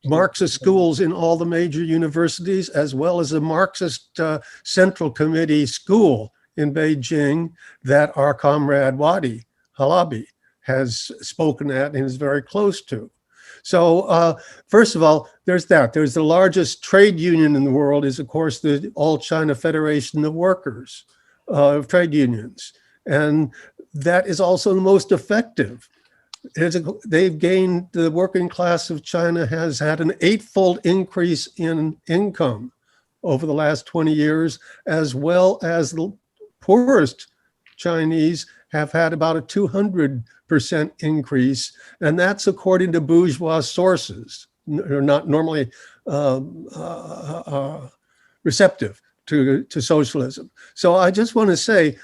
Marxist schools in all the major universities, as well as a Marxist Central Committee school in Beijing that our comrade Wadi Halabi has spoken at and is very close to. So first of all, there's that. There's the largest trade union in the world is, of course, the All China Federation of Workers, of trade unions. And that is also the most effective. They've gained, the working class of China has had an 8-fold increase in income over the last 20 years, as well as the poorest Chinese have had about a 200% increase. And that's according to bourgeois sources, are not normally receptive to socialism. So I just want to say,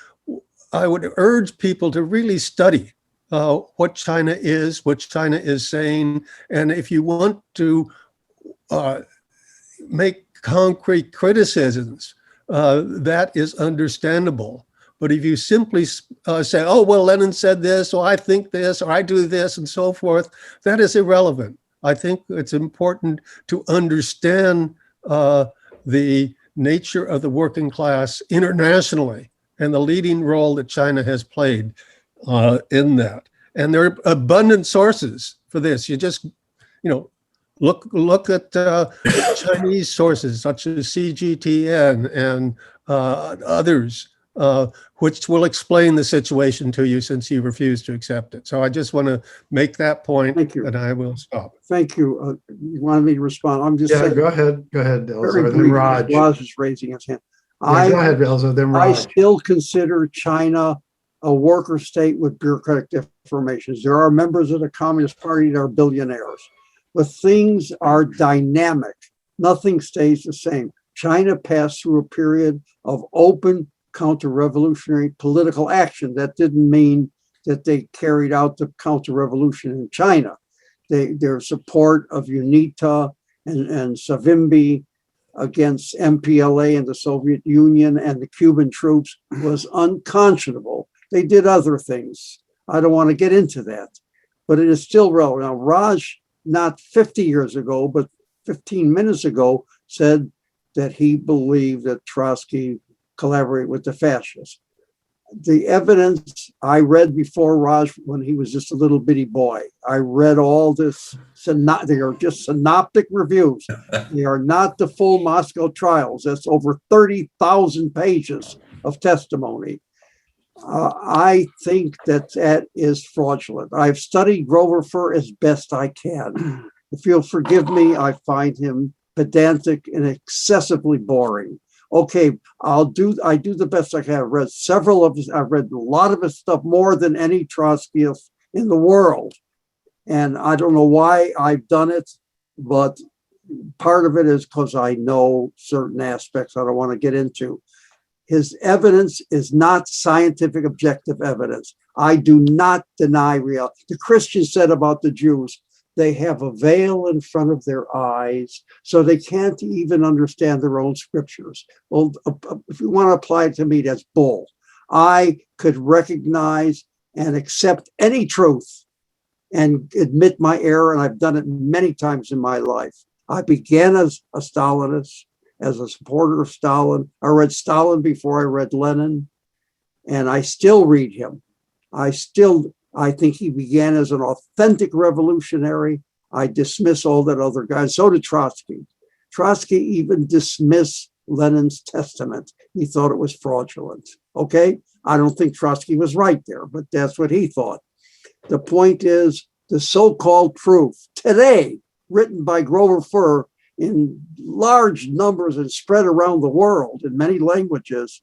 I would urge people to really study what China is, what China is saying. And if you want to make concrete criticisms, that is understandable. But if you simply say, oh, well, Lenin said this, or I think this, or I do this, and so forth, that is irrelevant. I think it's important to understand the nature of the working class internationally and the leading role that China has played in that. And there are abundant sources for this. You just, look at Chinese sources such as CGTN and others, which will explain the situation to you since you refuse to accept it. So I just want to make that point. Thank you. And I will stop. Thank you. You wanted me to respond? I'm just saying. Go ahead, Elazar, Very then brief. Raj. Raj is raising his hand. Go ahead, Elazar, then I Raj. still consider China a worker state with bureaucratic deformations. There are members of the Communist Party that are billionaires, but things are dynamic. Nothing stays the same. China passed through a period of open counter-revolutionary political action. That didn't mean that they carried out the counter-revolution in China. Their support of UNITA and Savimbi against MPLA and the Soviet Union and the Cuban troops was unconscionable. They did other things. I don't want to get into that, but it is still relevant. Now, Raj, not 50 years ago, but 15 minutes ago, said that he believed that Trotsky collaborated with the fascists. The evidence I read before Raj when he was just a little bitty boy. I read all this. They are just synoptic reviews. They are not the full Moscow trials. That's over 30,000 pages of testimony. I think that is fraudulent. I've studied Grover Furr as best I can. If you'll forgive me, I find him pedantic and excessively boring. Okay, I do the best I can. I've read I've read a lot of his stuff, more than any Trotskyist in the world. And I don't know why I've done it, but part of it is because I know certain aspects I don't want to get into. His evidence is not scientific, objective evidence. I do not deny reality. The Christians said about the Jews, they have a veil in front of their eyes, so they can't even understand their own scriptures. Well, if you want to apply it to me, that's bull. I could recognize and accept any truth and admit my error, and I've done it many times in my life. I began as a Stalinist, as a supporter of Stalin. I read Stalin before I read Lenin, and I still read him. I think he began as an authentic revolutionary. I dismiss all that other guys. So did Trotsky. Trotsky even dismissed Lenin's testament. He thought it was fraudulent. Okay? I don't think Trotsky was right there, but that's what he thought. The point is, the so-called proof today, written by Grover Furr in large numbers and spread around the world in many languages,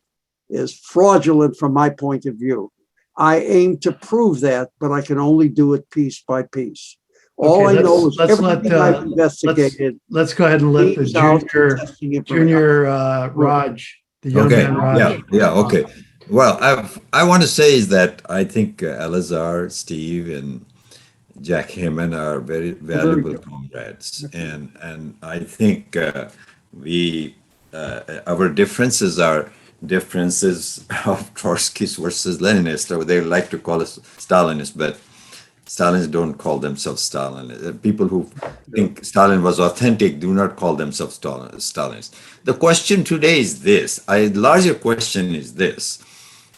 is fraudulent from my point of view. I aim to prove that, but I can only do it piece by piece. All I know is everything I've investigated. Let's go ahead and let the junior Raj, the young man Raj. Yeah, okay. Well, I want to say is that I think Elazar, Steve, and Jack Hyman are very valuable comrades, and I think our differences are differences of Trotskyists versus Leninists, or they like to call us Stalinists, but Stalinists don't call themselves Stalinists. People who think Stalin was authentic do not call themselves Stalinists. The question today is this. A larger question is this.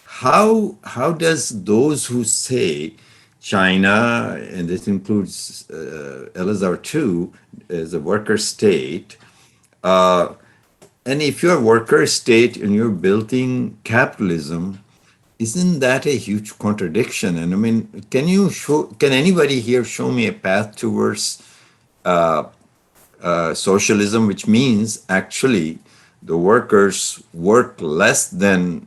How does those who say China, and this includes Elazar too, as a worker state, and if you're a worker state and you're building capitalism, isn't that a huge contradiction? And I mean, can anybody here show me a path towards socialism, which means actually the workers work less than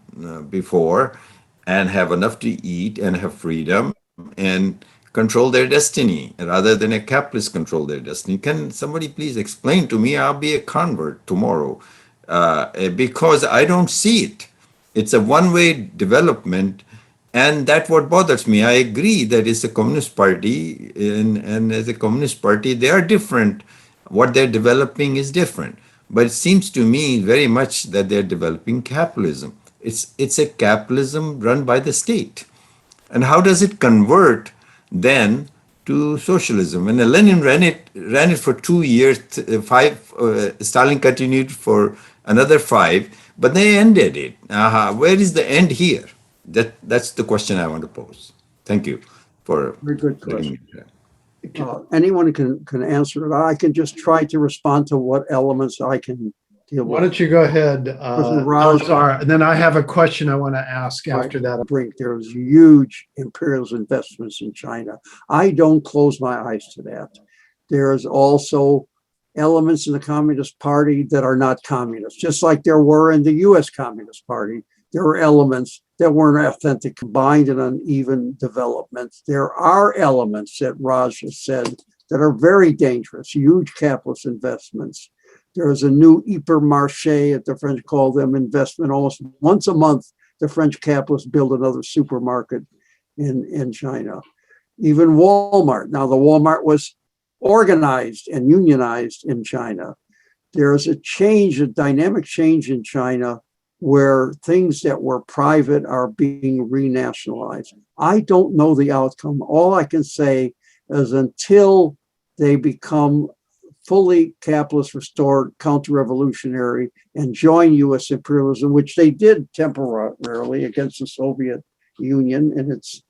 before and have enough to eat and have freedom and control their destiny rather than a capitalist control their destiny? Can somebody please explain to me? I'll be a convert tomorrow because I don't see it. It's a one-way development, and that's what bothers me. I agree that it's a communist party, and as a communist party, they are different. What they're developing is different. But it seems to me very much that they're developing capitalism. It's a capitalism run by the state. And how does it convert then to socialism? And Lenin ran it for 2 years, Stalin continued for another 5, but they ended it. Where is the end here? That's the question I want to pose. Thank you for very good question. Anyone can answer it. I can just try to respond to what elements I can deal with. Why don't you go ahead, Elazar, and then I have a question I want to ask after that. There's huge imperialist investments in China. I don't close my eyes to that. There's also elements in the Communist Party that are not communist, just like there were in the US Communist Party. There were elements that weren't authentic, combined and uneven developments. There are elements that Raj has said that are very dangerous, huge capitalist investments. There is a new hypermarché, as the French call them, investment. Almost once a month, the French capitalists build another supermarket in China. Even Walmart. Now, the Walmart was organized and unionized in China. There is a change, a dynamic change in China where things that were private are being renationalized. I don't know the outcome. All I can say is until they become fully capitalist, restored, counter-revolutionary, and join U.S. imperialism, which they did temporarily against the Soviet Union, and it's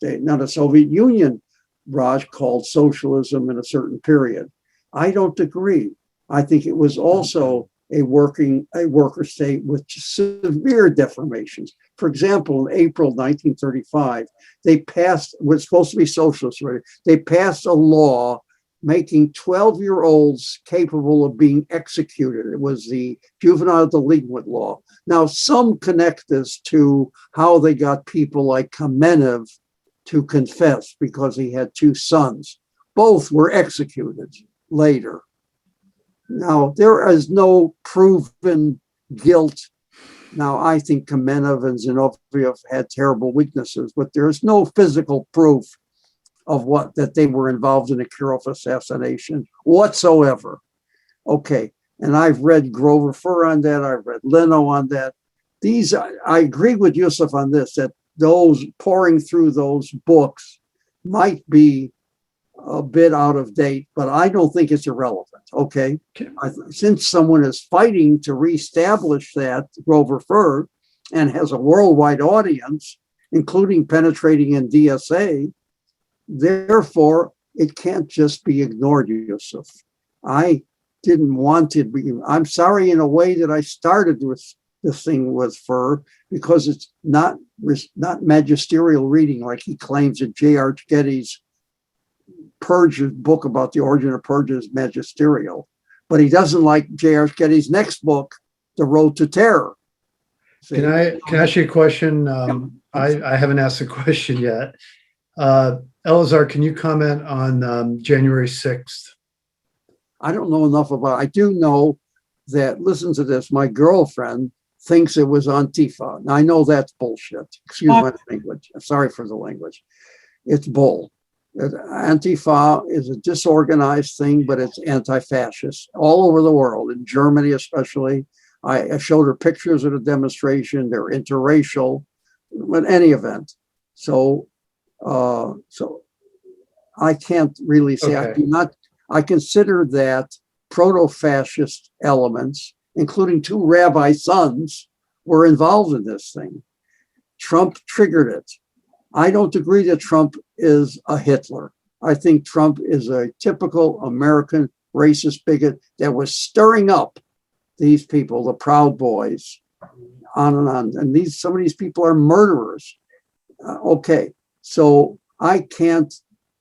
not the Soviet Union, Raj called socialism in a certain period. I don't agree. I think it was also a worker state with severe deformations. For example, in April 1935, they passed what's supposed to be socialist, right? They passed a law making 12-year-olds capable of being executed. It was the juvenile delinquent law. Now, some connect this to how they got people like Kamenev to confess because he had 2 sons. Both were executed later. Now, there is no proven guilt. Now, I think Kamenev and Zinoviev had terrible weaknesses, but there is no physical proof of that they were involved in a Kirov assassination whatsoever. Okay, and I've read Grover Furr on that. I've read Leno on that. I agree with Yusuf on this, that those pouring through those books might be a bit out of date, but I don't think it's irrelevant. Okay. Since someone is fighting to reestablish that Grover Fur and has a worldwide audience, including penetrating in DSA, therefore it can't just be ignored, Yusuf. I didn't want it. I'm sorry in a way that I started with this thing with Fur, because it's not magisterial reading like he claims that J.R. Getty's Purge book about the origin of purge is magisterial, but he doesn't like J.R. Getty's next book, The Road to Terror. See? Can I ask you a question? I haven't asked a question yet. Elazar, can you comment on January 6th? I don't know enough about it. I do know that, listen to this, my girlfriend thinks it was Antifa. Now, I know that's bullshit. Excuse my language. I'm sorry for the language. It's bull. Antifa is a disorganized thing, but it's anti-fascist all over the world, in Germany especially. I showed her pictures of the demonstration. They're interracial, in any event. So I can't really say. Okay. I consider that proto-fascist elements, including two rabbi sons, were involved in this thing. Trump triggered it. I don't agree that Trump is a Hitler. I think Trump is a typical American racist bigot that was stirring up these people, the Proud Boys, on and on. And some of these people are murderers. Okay, so I can't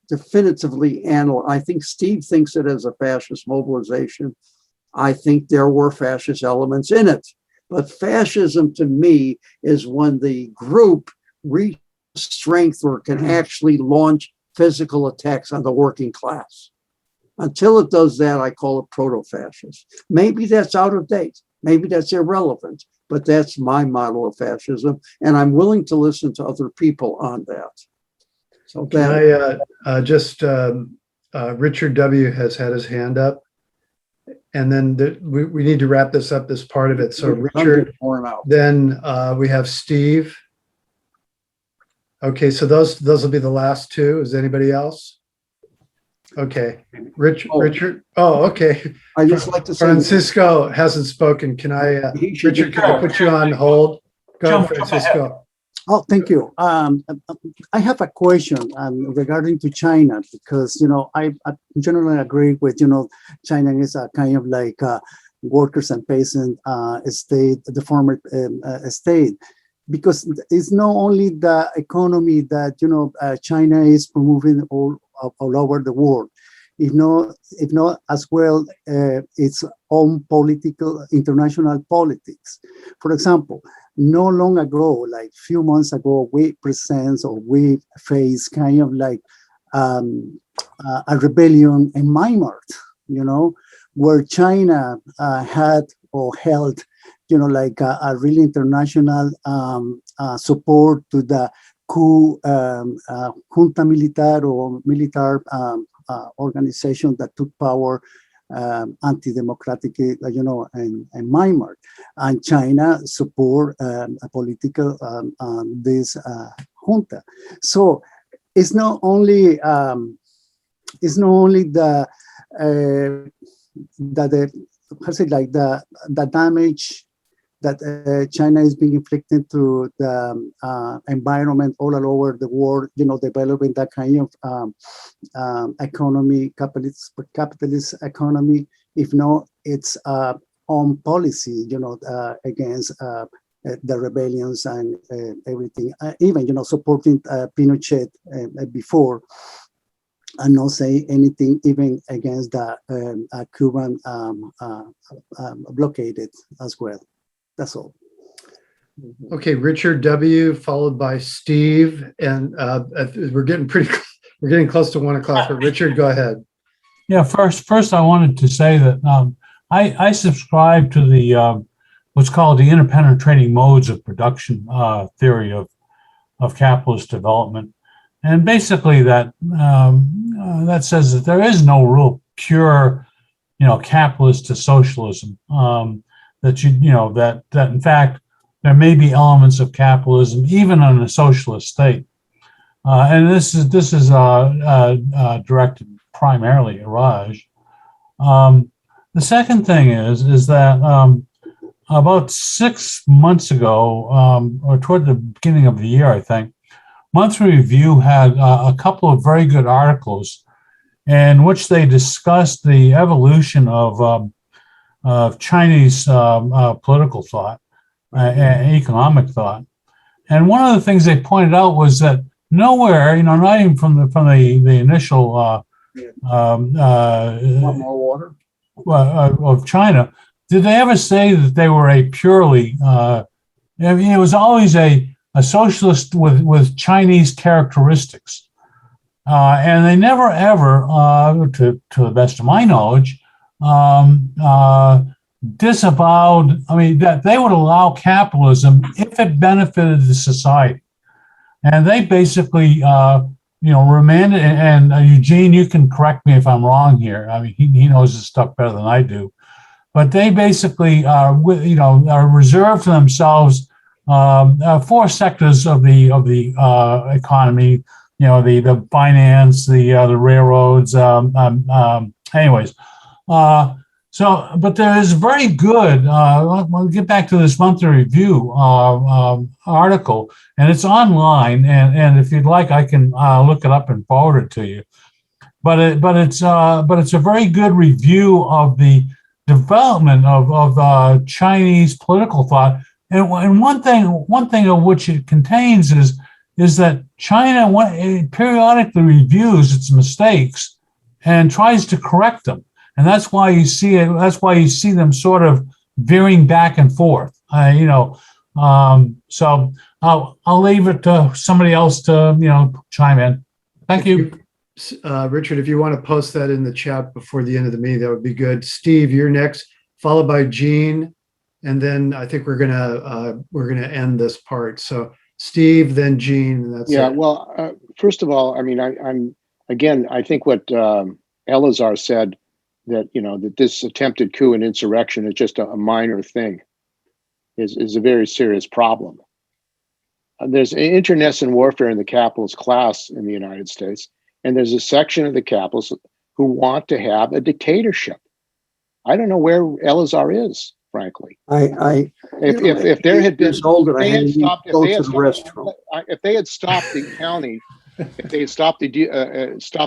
definitively analyze. I think Steve thinks it as a fascist mobilization. I think there were fascist elements in it. But fascism to me is when the group reaches strength where it can actually launch physical attacks on the working class. Until it does that, I call it proto-fascist. Maybe that's out of date. Maybe that's irrelevant, but that's my model of fascism. And I'm willing to listen to other people on that. So can I Richard W. has had his hand up. And then we need to wrap this up, this part of it. So Richard, then we have Steve. Okay, so those will be the last two. Is anybody else? Okay, Richard. Oh, okay. I just like to say Francisco hasn't spoken. Can I, Richard? Can I put you on hold? Go ahead, Francisco. Oh, thank you. I have a question regarding to China, because I generally agree with China is a kind of like workers and peasant state, the former state. Because it's not only the economy that China is promoting all over the world, if not as well its own political international politics. For example, no long ago, like few months ago, we faced kind of like a rebellion in Myanmar, where China had or held like a really international support to the coup junta militar or military organization that took power anti-democratic, in Myanmar. And China support a political this junta. So it's not only the damage that China is being inflicted to the environment all over the world, developing that kind of economy, capitalist economy, if not its own policy, against the rebellions and everything, even, supporting Pinochet before, and not say anything even against the Cuban blockade as well. That's all. Okay, Richard W. followed by Steve, and we're getting close to 1 o'clock. But Richard, go ahead. Yeah, first I wanted to say that I subscribe to the what's called the interpenetrating modes of production theory of capitalist development, and basically that that says that there is no real pure, capitalist to socialism. That in fact there may be elements of capitalism even in a socialist state, And this is directed primarily at Raj. The second thing is that about 6 months ago, or toward the beginning of the year, I think, Monthly Review had a couple of very good articles in which they discussed the evolution of Chinese political thought and economic thought. And one of the things they pointed out was that nowhere, not even from the initial more water of China, did they ever say that they were a purely? It was always a socialist with Chinese characteristics, and they never ever, to the best of my knowledge, disavowed. That they would allow capitalism if it benefited the society, and they basically, remanded. And Eugene, you can correct me if I'm wrong here. He knows this stuff better than I do, but they basically, are reserved to themselves 4 sectors of the economy. The finance, the railroads. Anyways. But there is very good, I'll get back to this Monthly Review article, and it's online, and if you'd like, I can look it up and forward it to you. But it's a very good review of the development of Chinese political thought, and one thing of which it contains is that China periodically reviews its mistakes and tries to correct them. And that's why you see it. That's why you see them sort of veering back and forth. So I'll leave it to somebody else to chime in. Thank you, Richard. If you want to post that in the chat before the end of the meeting, that would be good. Steve, you're next, followed by Gene, and then I think we're gonna end this part. So Steve, then Gene. And that's it. Well, first of all, I think what Elazar said, that this attempted coup and insurrection is just a minor thing, is a very serious problem. There's internecine warfare in the capitalist class in the United States, and there's a section of the capitalists who want to have a dictatorship. I don't know where Elazar is, frankly. If there had been, if they had stopped the counting, if they had stopped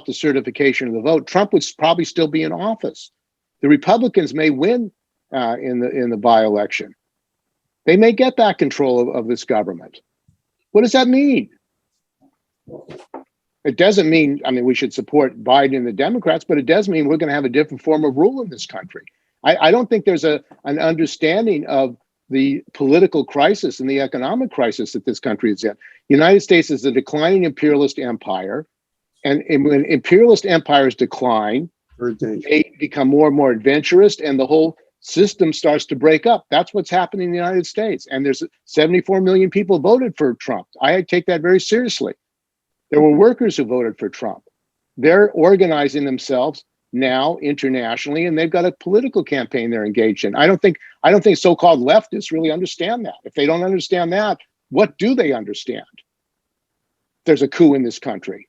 the certification of the vote, Trump would probably still be in office. The Republicans may win in the by-election. They may get back control of this government. What does that mean? It doesn't mean, we should support Biden and the Democrats, but it does mean we're going to have a different form of rule in this country. I don't think there's an understanding of the political crisis and the economic crisis that this country is in. The United States is a declining imperialist empire, and when imperialist empires decline, they become more and more adventurous, and the whole system starts to break up. That's what's happening in the United States. And there's 74 million people voted for Trump. I take that very seriously. There were workers who voted for Trump. They're organizing themselves now internationally, and they've got a political campaign they're engaged in. I don't think so-called leftists really understand that. If they don't understand that, what do they understand? There's a coup in this country.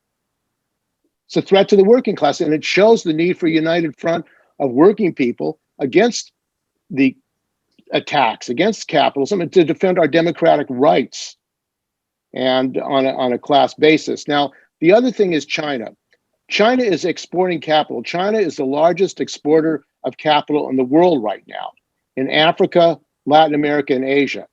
It's a threat to the working class, and it shows the need for a united front of working people against the attacks, against capitalism, and to defend our democratic rights, and on a class basis. Now, the other thing is China. China is exporting capital. China is the largest exporter of capital in the world right now, in Africa, Latin America, and Asia.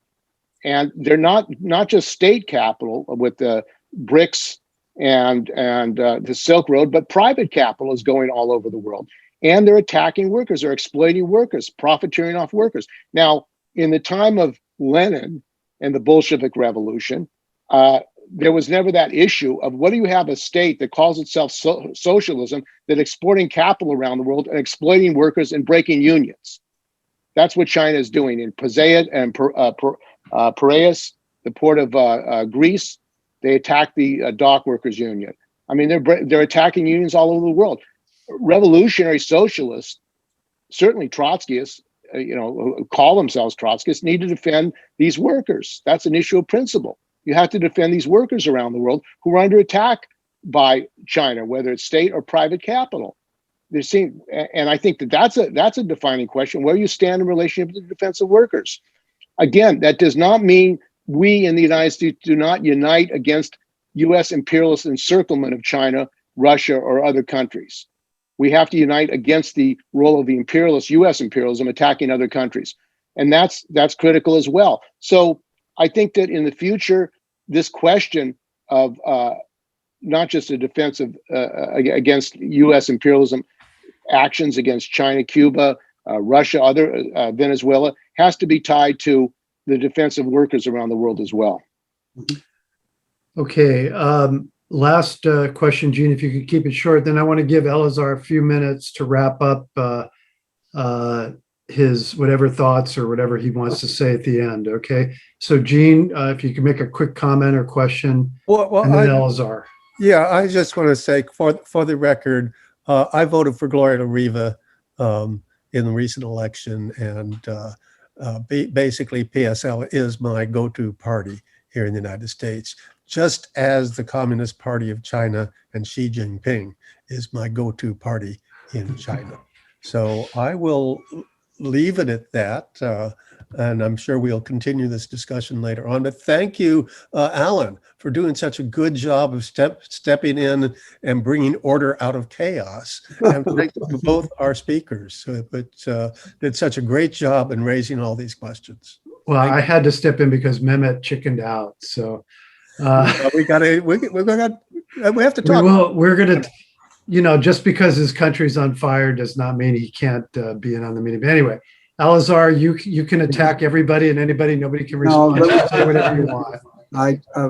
And they're not just state capital with the BRICS and the Silk Road, but private capital is going all over the world. And they're attacking workers, they're exploiting workers, profiteering off workers. Now, in the time of Lenin and the Bolshevik Revolution, there was never that issue of what do you have a state that calls itself socialism that exporting capital around the world and exploiting workers and breaking unions. That's what China is doing in Piraeus and Piraeus, the port of Greece. They attacked the dock workers union. They're attacking unions all over the world. Revolutionary socialists, certainly Trotskyists, who call themselves Trotskyists, need to defend these workers. That's an issue of principle. You have to defend these workers around the world who are under attack by China, whether it's state or private capital. And I think that's a defining question, where you stand in relationship to the defense of workers. Again, that does not mean we in the United States do not unite against U.S. imperialist encirclement of China, Russia, or other countries. We have to unite against the role of the imperialist, U.S. imperialism attacking other countries. And that's critical as well. So I think that in the future, this question of not just a defense of against U.S. imperialism actions against China, Cuba, Russia, other Venezuela, has to be tied to the defense of workers around the world as well. Okay. Last question, Gene, if you could keep it short, then I want to give Elazar a few minutes to wrap up his whatever thoughts or whatever he wants to say at the end. Okay. So Gene, if you can make a quick comment or question, and then Elazar. Yeah, I just want to say for the record, I voted for Gloria Riva in the recent election, and basically PSL is my go-to party here in the United States, just as the Communist Party of China and Xi Jinping is my go-to party in China. So I will leave it at that, and I'm sure we'll continue this discussion later on. But thank you, Alan, for doing such a good job of stepping in and bringing order out of chaos. And thank you to both our speakers, but did such a great job in raising all these questions. Well, I had to step in because Mehmet chickened out. So we have to talk. We're going to, you know, just because his country's on fire does not mean he can't be in on the meeting. But anyway, Elazar, you can attack everybody and anybody. Nobody can respond. No, say whatever you want.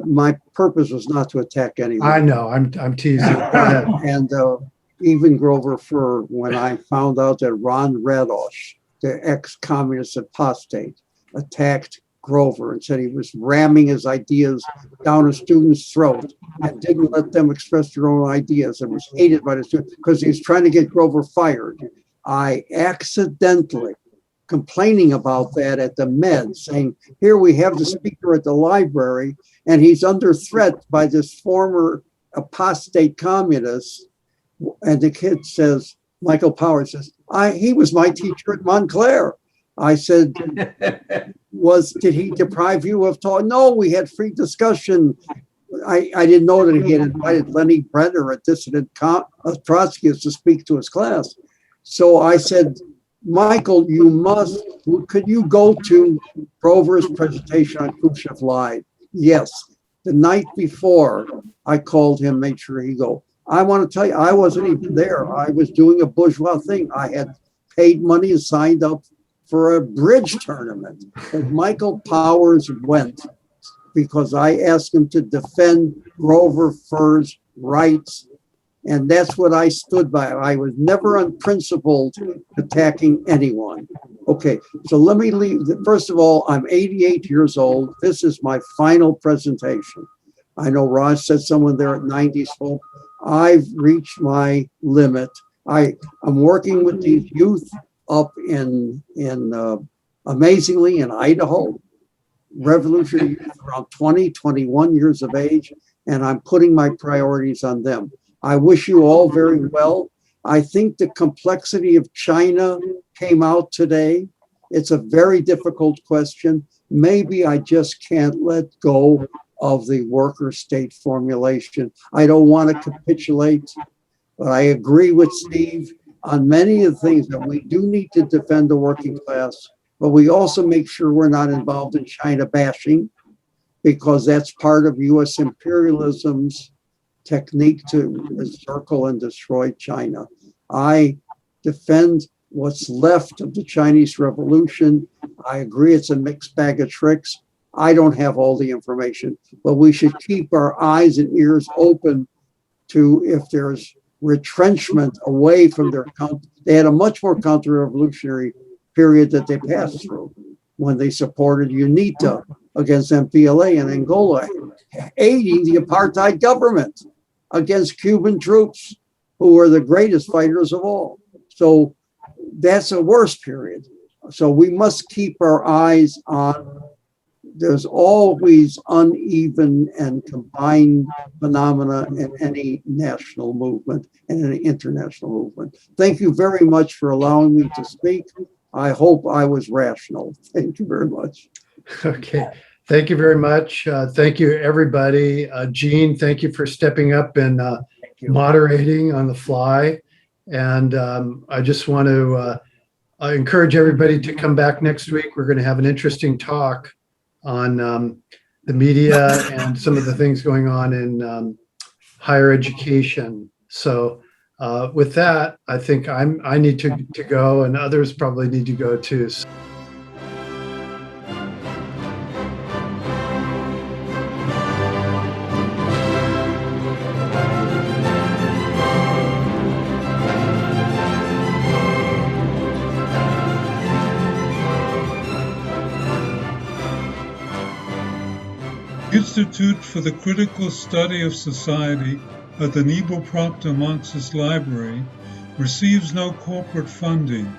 My purpose was not to attack anyone. I know. I'm teasing. Go ahead. And even Grover Furr, when I found out that Ron Radosh, the ex-communist apostate, attacked Grover and said he was ramming his ideas down a student's throat and didn't let them express their own ideas and was hated by the students because he was trying to get Grover fired. I accidentally, complaining about that at the Med, saying, here we have the speaker at the library and he's under threat by this former apostate communist. And the kid says, Michael Powers says, he was my teacher at Montclair. I said, did he deprive you of talk? No, we had free discussion. I didn't know that he had invited Lenny Brenner, a dissident Trotskyist, to speak to his class. So I said, Michael, could you go to Grover's presentation on Khrushchev Live? Yes. The night before, I called him, made sure he go. I want to tell you, I wasn't even there. I was doing a bourgeois thing. I had paid money and signed up for a bridge tournament. But Michael Powers went because I asked him to defend Grover Furr's rights. And that's what I stood by. I was never unprincipled attacking anyone. Okay, so let me leave. First of all, I'm 88 years old. This is my final presentation. I know Raj said someone there at 90 spoke. I've reached my limit. I'm working with these youth up in amazingly in Idaho, revolutionary youth around 20, 21 years of age, and I'm putting my priorities on them. I wish you all very well. I think the complexity of China came out today. It's a very difficult question. Maybe I just can't let go of the worker state formulation. I don't want to capitulate, but I agree with Steve on many of the things that we do need to defend the working class, but we also make sure we're not involved in China bashing, because that's part of US imperialism's technique to encircle and destroy China. I defend what's left of the Chinese Revolution. I agree it's a mixed bag of tricks. I don't have all the information, but we should keep our eyes and ears open to if there's retrenchment away from their they had a much more counter-revolutionary period that they passed through when they supported UNITA against MPLA in Angola, aiding the apartheid government against Cuban troops who were the greatest fighters of all. So that's a worse period. So we must keep our eyes on there's always uneven and combined phenomena in any national movement and any international movement. Thank you very much for allowing me to speak. I hope I was rational. Thank you very much. Okay. Thank you very much. Thank you, everybody. Gene, thank you for stepping up and moderating on the fly. And I just want to encourage everybody to come back next week. We're going to have an interesting talk on the media and some of the things going on in higher education. So with that, I think I need to go, and others probably need to go too. Institute for the Critical Study of Society at the Niebuhr Proctor Marxist Library receives no corporate funding,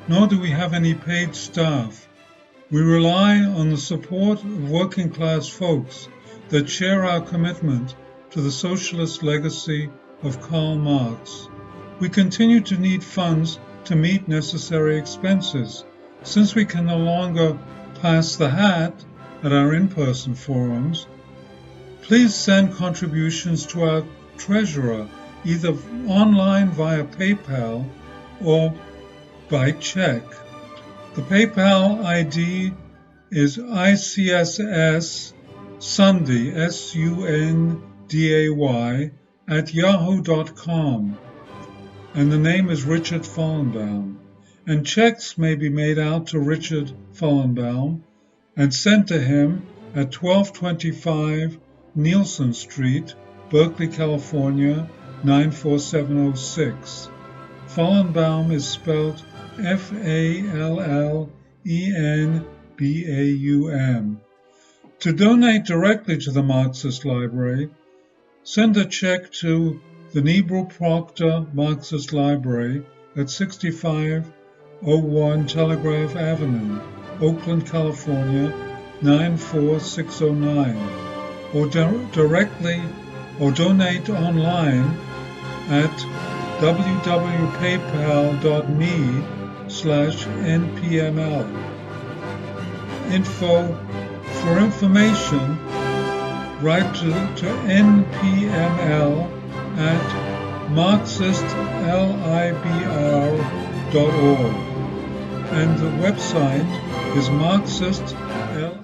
nor do we have any paid staff. We rely on the support of working class folks that share our commitment to the socialist legacy of Karl Marx. We continue to need funds to meet necessary expenses. Since we can no longer pass the hat at our in-person forums, please send contributions to our treasurer, either online via PayPal or by check. The PayPal ID is ICSS Sunday, SUNDAY, @yahoo.com, and the name is Richard Fallenbaum. And checks may be made out to Richard Fallenbaum and sent to him at 1225 Nielsen Street, Berkeley, California, 94706. Fallenbaum is spelled Fallenbaum. To donate directly to the Marxist Library, send a check to the Niebuhr Proctor Marxist Library at 6501 Telegraph Avenue, Oakland, California, 94609, or directly or donate online at www.paypal.me/npml. For information, write to npml at marxistlibr.org, and the website is Marxist